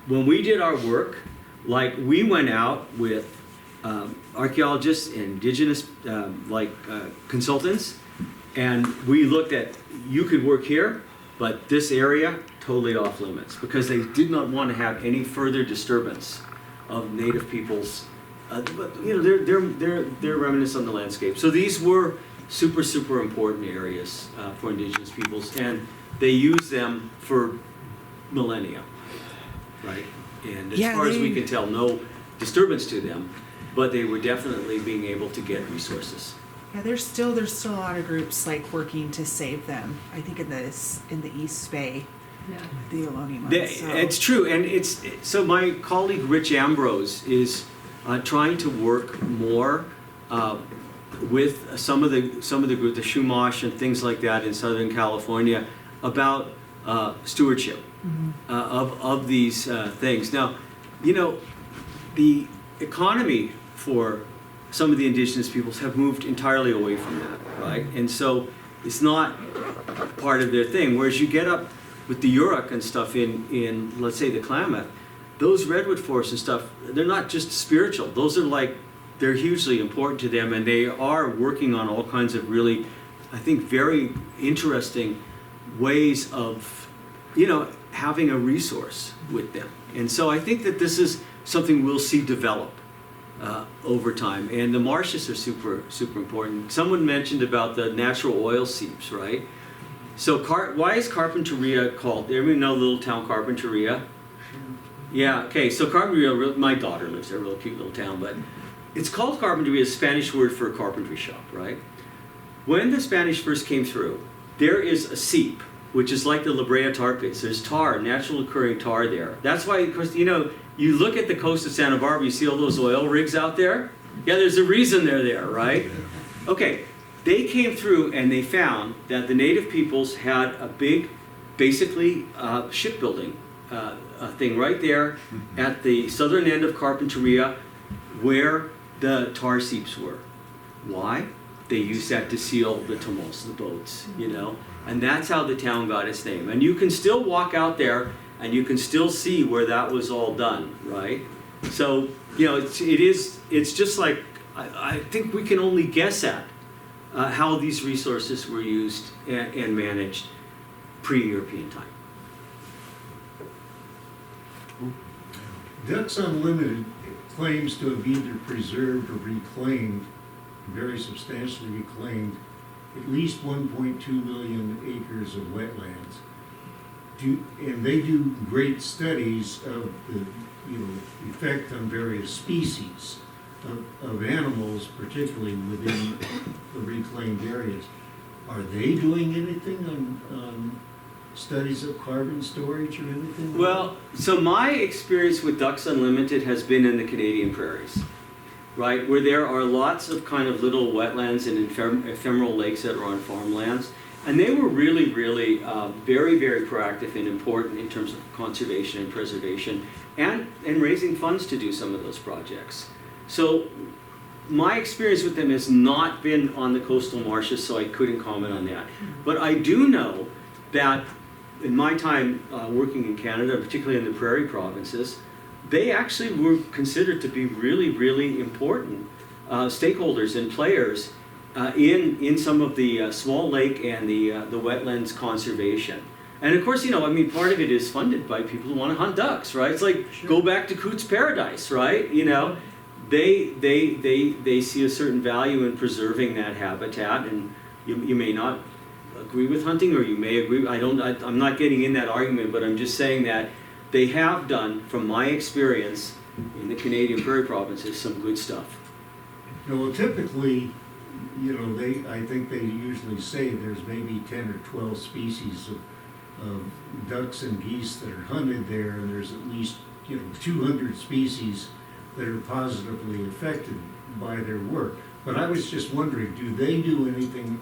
when we did our work, like, we went out with archaeologists and indigenous consultants, and we looked at, you could work here, but this area, totally off limits, because they did not want to have any further disturbance of native peoples. But you know, they're remnants on the landscape. So these were super, super important areas for indigenous peoples, and they used them for millennia, right? And as far as we can tell, no disturbance to them, but they were definitely being able to get resources. Yeah, there's still a lot of groups like working to save them. I think in the East Bay, the Ohlone ones. So. It's true, and so my colleague Rich Ambrose is trying to work more with some of the group, the Chumash and things like that in Southern California, about stewardship of these things. Now, you know, the economy for some of the indigenous peoples have moved entirely away from that, right? And so it's not part of their thing. Whereas you get up with the Yurok and stuff in let's say the Klamath, those redwood forests and stuff, they're not just spiritual. Those are like, they're hugely important to them, and they are working on all kinds of really, I think, very interesting ways of, you know, having a resource with them. And so I think that this is something we'll see develop over time. And the marshes are super, super important. Someone mentioned about the natural oil seeps, right? So why is Carpinteria called? Everybody know the little town Carpinteria? Yeah, okay, so Carpinteria, my daughter lives there, a real cute little town, but it's called Carpinteria, a Spanish word for a carpentry shop, right? When the Spanish first came through, there is a seep, which is like the La Brea tar pits. There's tar, natural occurring tar there. That's why, of course, you know, you look at the coast of Santa Barbara, you see all those oil rigs out there? Yeah, there's a reason they're there, right? Okay, they came through and they found that the native peoples had a big, basically, shipbuilding thing right there at the southern end of Carpinteria where the tar seeps were. Why? They used that to seal the tumults, the boats, you know? And that's how the town got its name. And you can still walk out there and you can still see where that was all done, right? So, you know, it's just like, I think we can only guess at how these resources were used and managed pre-European time. Ducks Unlimited claims to have either preserved or reclaimed, very substantially reclaimed, at least 1.2 million acres of wetlands. And they do great studies of the effect on various species of animals, particularly within the reclaimed areas. Are they doing anything on studies of carbon storage or anything? Well, so my experience with Ducks Unlimited has been in the Canadian prairies, right, where there are lots of kind of little wetlands and ephemeral lakes that are on farmlands. And they were really, really very, very proactive and important in terms of conservation and preservation and raising funds to do some of those projects. So my experience with them has not been on the coastal marshes, so I couldn't comment on that. But I do know that in my time working in Canada, particularly in the prairie provinces, they actually were considered to be really, really important stakeholders and players in some of the small lake and the wetlands conservation. And of course, you know, I mean, part of it is funded by people who want to hunt ducks, right? It's like, go back to Coots Paradise, right? You know, they see a certain value in preserving that habitat, and you may not agree with hunting, or you may agree. I'm not getting in that argument, but I'm just saying that they have done, from my experience in the Canadian prairie provinces, some good stuff. Well, typically, you know, I think they usually say there's maybe 10 or 12 species of ducks and geese that are hunted there, and there's at least, you know, 200 species that are positively affected by their work. But I was just wondering, do they do anything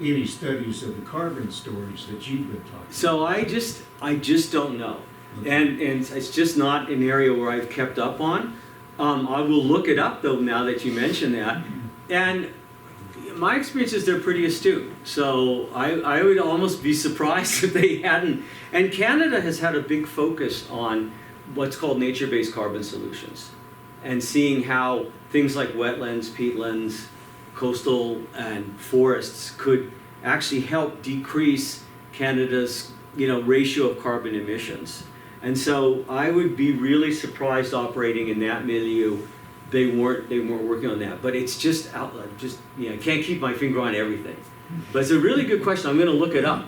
any studies of the carbon storage that you've been talking about? So I just don't know. And it's just not an area where I've kept up on. I will look it up though now that you mention that. And my experience is they're pretty astute. So I would almost be surprised if they hadn't. And Canada has had a big focus on what's called nature-based carbon solutions and seeing how things like wetlands, peatlands, coastal and forests could actually help decrease Canada's ratio of carbon emissions. And so I would be really surprised operating in that milieu. They weren't working on that. But it's just I can't keep my finger on everything. But it's a really good question. I'm going to look it up.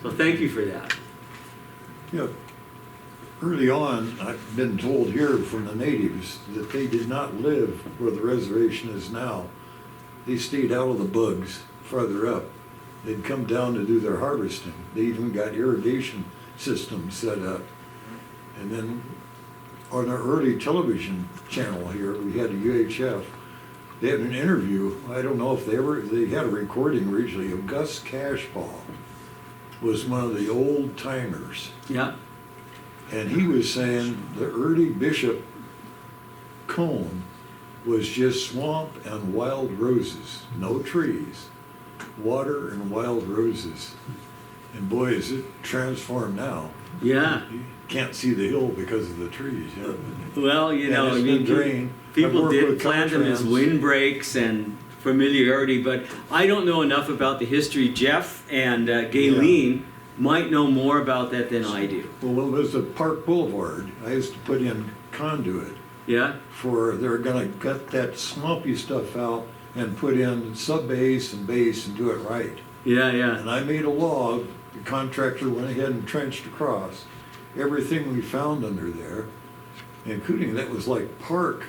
So thank you for that. Yeah. Early on, I've been told here from the natives that they did not live where the reservation is now. They stayed out of the bugs farther up. They'd come down to do their harvesting. They even got irrigation systems set up. And then on our early television channel here, we had a UHF. They had an interview. I don't know if they had a recording originally of Gus Cashbaugh, was one of the old timers. Yeah. And he was saying the early Bishop Cone was just swamp and wild roses, no trees, water and wild roses. And boy, is it transformed now. Yeah. You can't see the hill because of the trees. Yeah. Well, Drained. people did plant them as windbreaks and familiarity, but I don't know enough about the history. Jeff and Galen might know more about that than I do. Well, it was a Park Boulevard. I used to put in conduit. Yeah? They're gonna cut that swampy stuff out and put in sub-base and base and do it right. Yeah, yeah. And I made a log, the contractor went ahead and trenched across everything we found under there, including that was like park.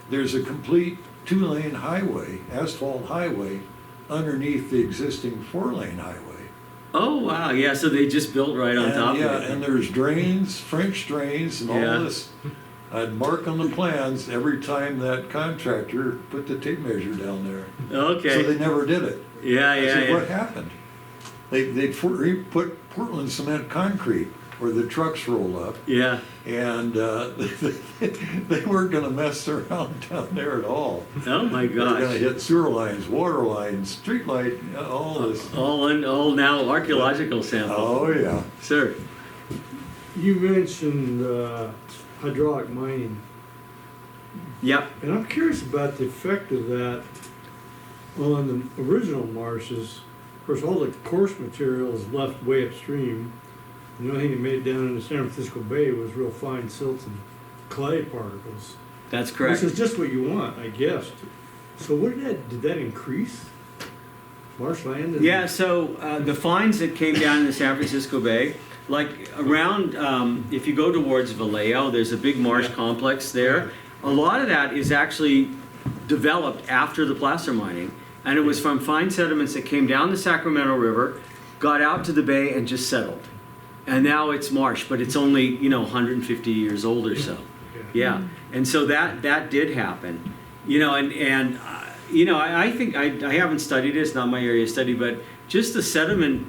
There's a complete 2-lane highway, asphalt highway, underneath the existing 4-lane highway. Oh, wow, yeah, so they just built right on top of it. Yeah, and there's drains, French drains and all this. I'd mark on the plans every time that contractor put the tape measure down there. Okay. So they never did it. Yeah, I yeah, said, yeah. what happened? They put Portland cement concrete where the trucks roll up, Yeah. and they weren't going to mess around down there at all. Oh my They were going to gosh. hit sewer lines, water lines, street light, all this. All now archaeological samples. Oh yeah. Sir. You mentioned hydraulic mining, Yep. and I'm curious about the effect of that on the original marshes. Of course, all the coarse material is left way upstream. The only thing that made it down in the San Francisco Bay was real fine silt and clay particles. That's correct. Which is just what you want, I guess. So did that increase marshland? Yeah, so the finds that came down in the San Francisco Bay, like around, if you go towards Vallejo, there's a big marsh complex there. A lot of that is actually developed after the placer mining, and it was from fine sediments that came down the Sacramento River, got out to the bay, and just settled. And now it's marsh, but it's only 150 years old or so. Yeah, and so that did happen, I think I haven't studied it. It's not my area of study, but just the sediment,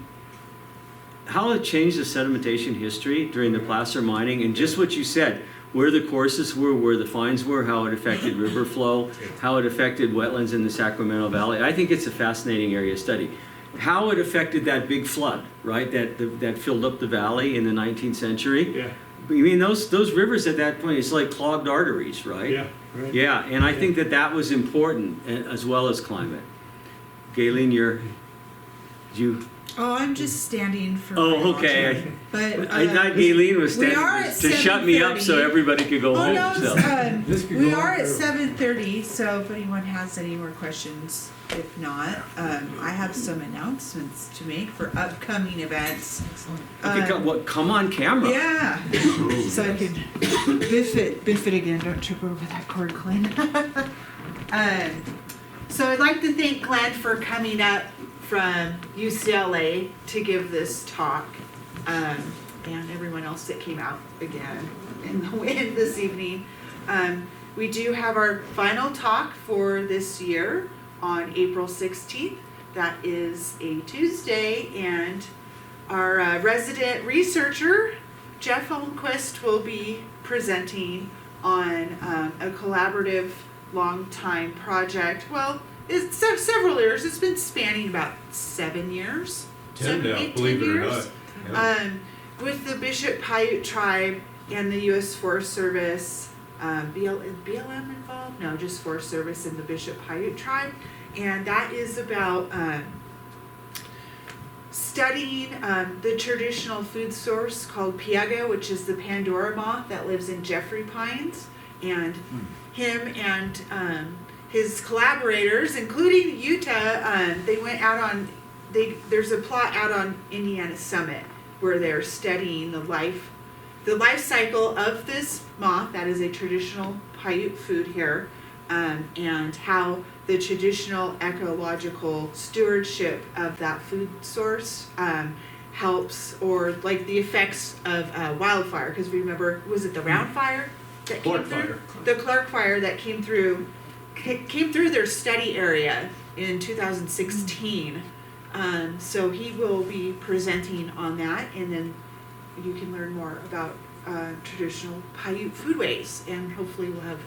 how it changed the sedimentation history during the placer mining, and just what you said, where the courses were, where the fines were, how it affected river flow, how it affected wetlands in the Sacramento Valley. I think it's a fascinating area of study. How it affected that big flood, right, that filled up the valley in the 19th century. Yeah. I mean, those rivers at that point, it's like clogged arteries, right? Yeah, right. Yeah, and I think that was important as well as climate. Galen, you. Oh, I'm just standing for. Oh, okay. But I thought Galen was we standing are at to shut me up so 7:30. everybody could go Oh home. no, So. This could we go are on at forever. 7:30. So if anyone has any more questions, if not, I have some announcements to make for upcoming events. Okay, come on camera. Yeah, so I can biff it again. Don't trip over that cord, Glenn. So I'd like to thank Glenn for coming up from UCLA to give this talk, and everyone else that came out again in the wind this evening. We do have our final talk for this year on April 16th. That is a Tuesday, and our resident researcher, Jeff Holmquist, will be presenting on a collaborative long-time project. Well, it's several years. It's been spanning about 7 years. 10 now, 8, believe 10 it or years. not. With the Bishop Paiute tribe and the U.S. Forest Service, BLM involved? No, just Forest Service and the Bishop Paiute tribe. And that is about studying the traditional food source called piega, which is the Pandora moth that lives in Jeffrey Pines. And him and his collaborators, including Utah, they went out on, there's a plot out on Indiana Summit where they're studying the life cycle of this moth that is a traditional Paiute food here, and how the traditional ecological stewardship of that food source helps, or like the effects of wildfire. Because remember, was it the round fire that Clark came through? fire. The Clark fire that came through their study area in 2016. So he will be presenting on that, and then you can learn more about traditional Paiute foodways, and hopefully we'll have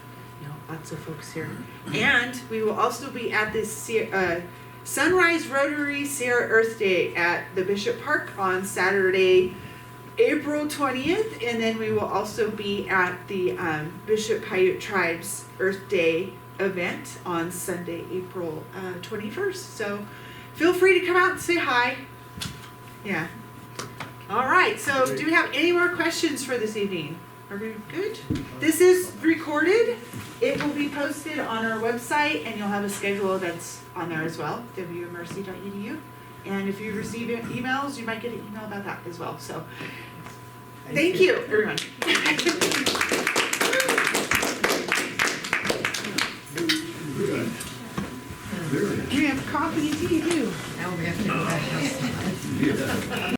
lots of folks here. And we will also be at this Sunrise Rotary Sierra Earth Day at the Bishop Park on Saturday, April 20th, and then we will also be at the Bishop Paiute Tribes Earth Day event on Sunday, April 21st. So feel free to come out and say hi. Yeah. All right, so do we have any more questions for this evening? Are we good? This is recorded. It will be posted on our website, and you'll have a schedule of events on there as well, WMRC.edu. And if you receive emails, you might get an email about that as well. So thank you, everyone. We have coffee and tea too. Now we have to go back outside.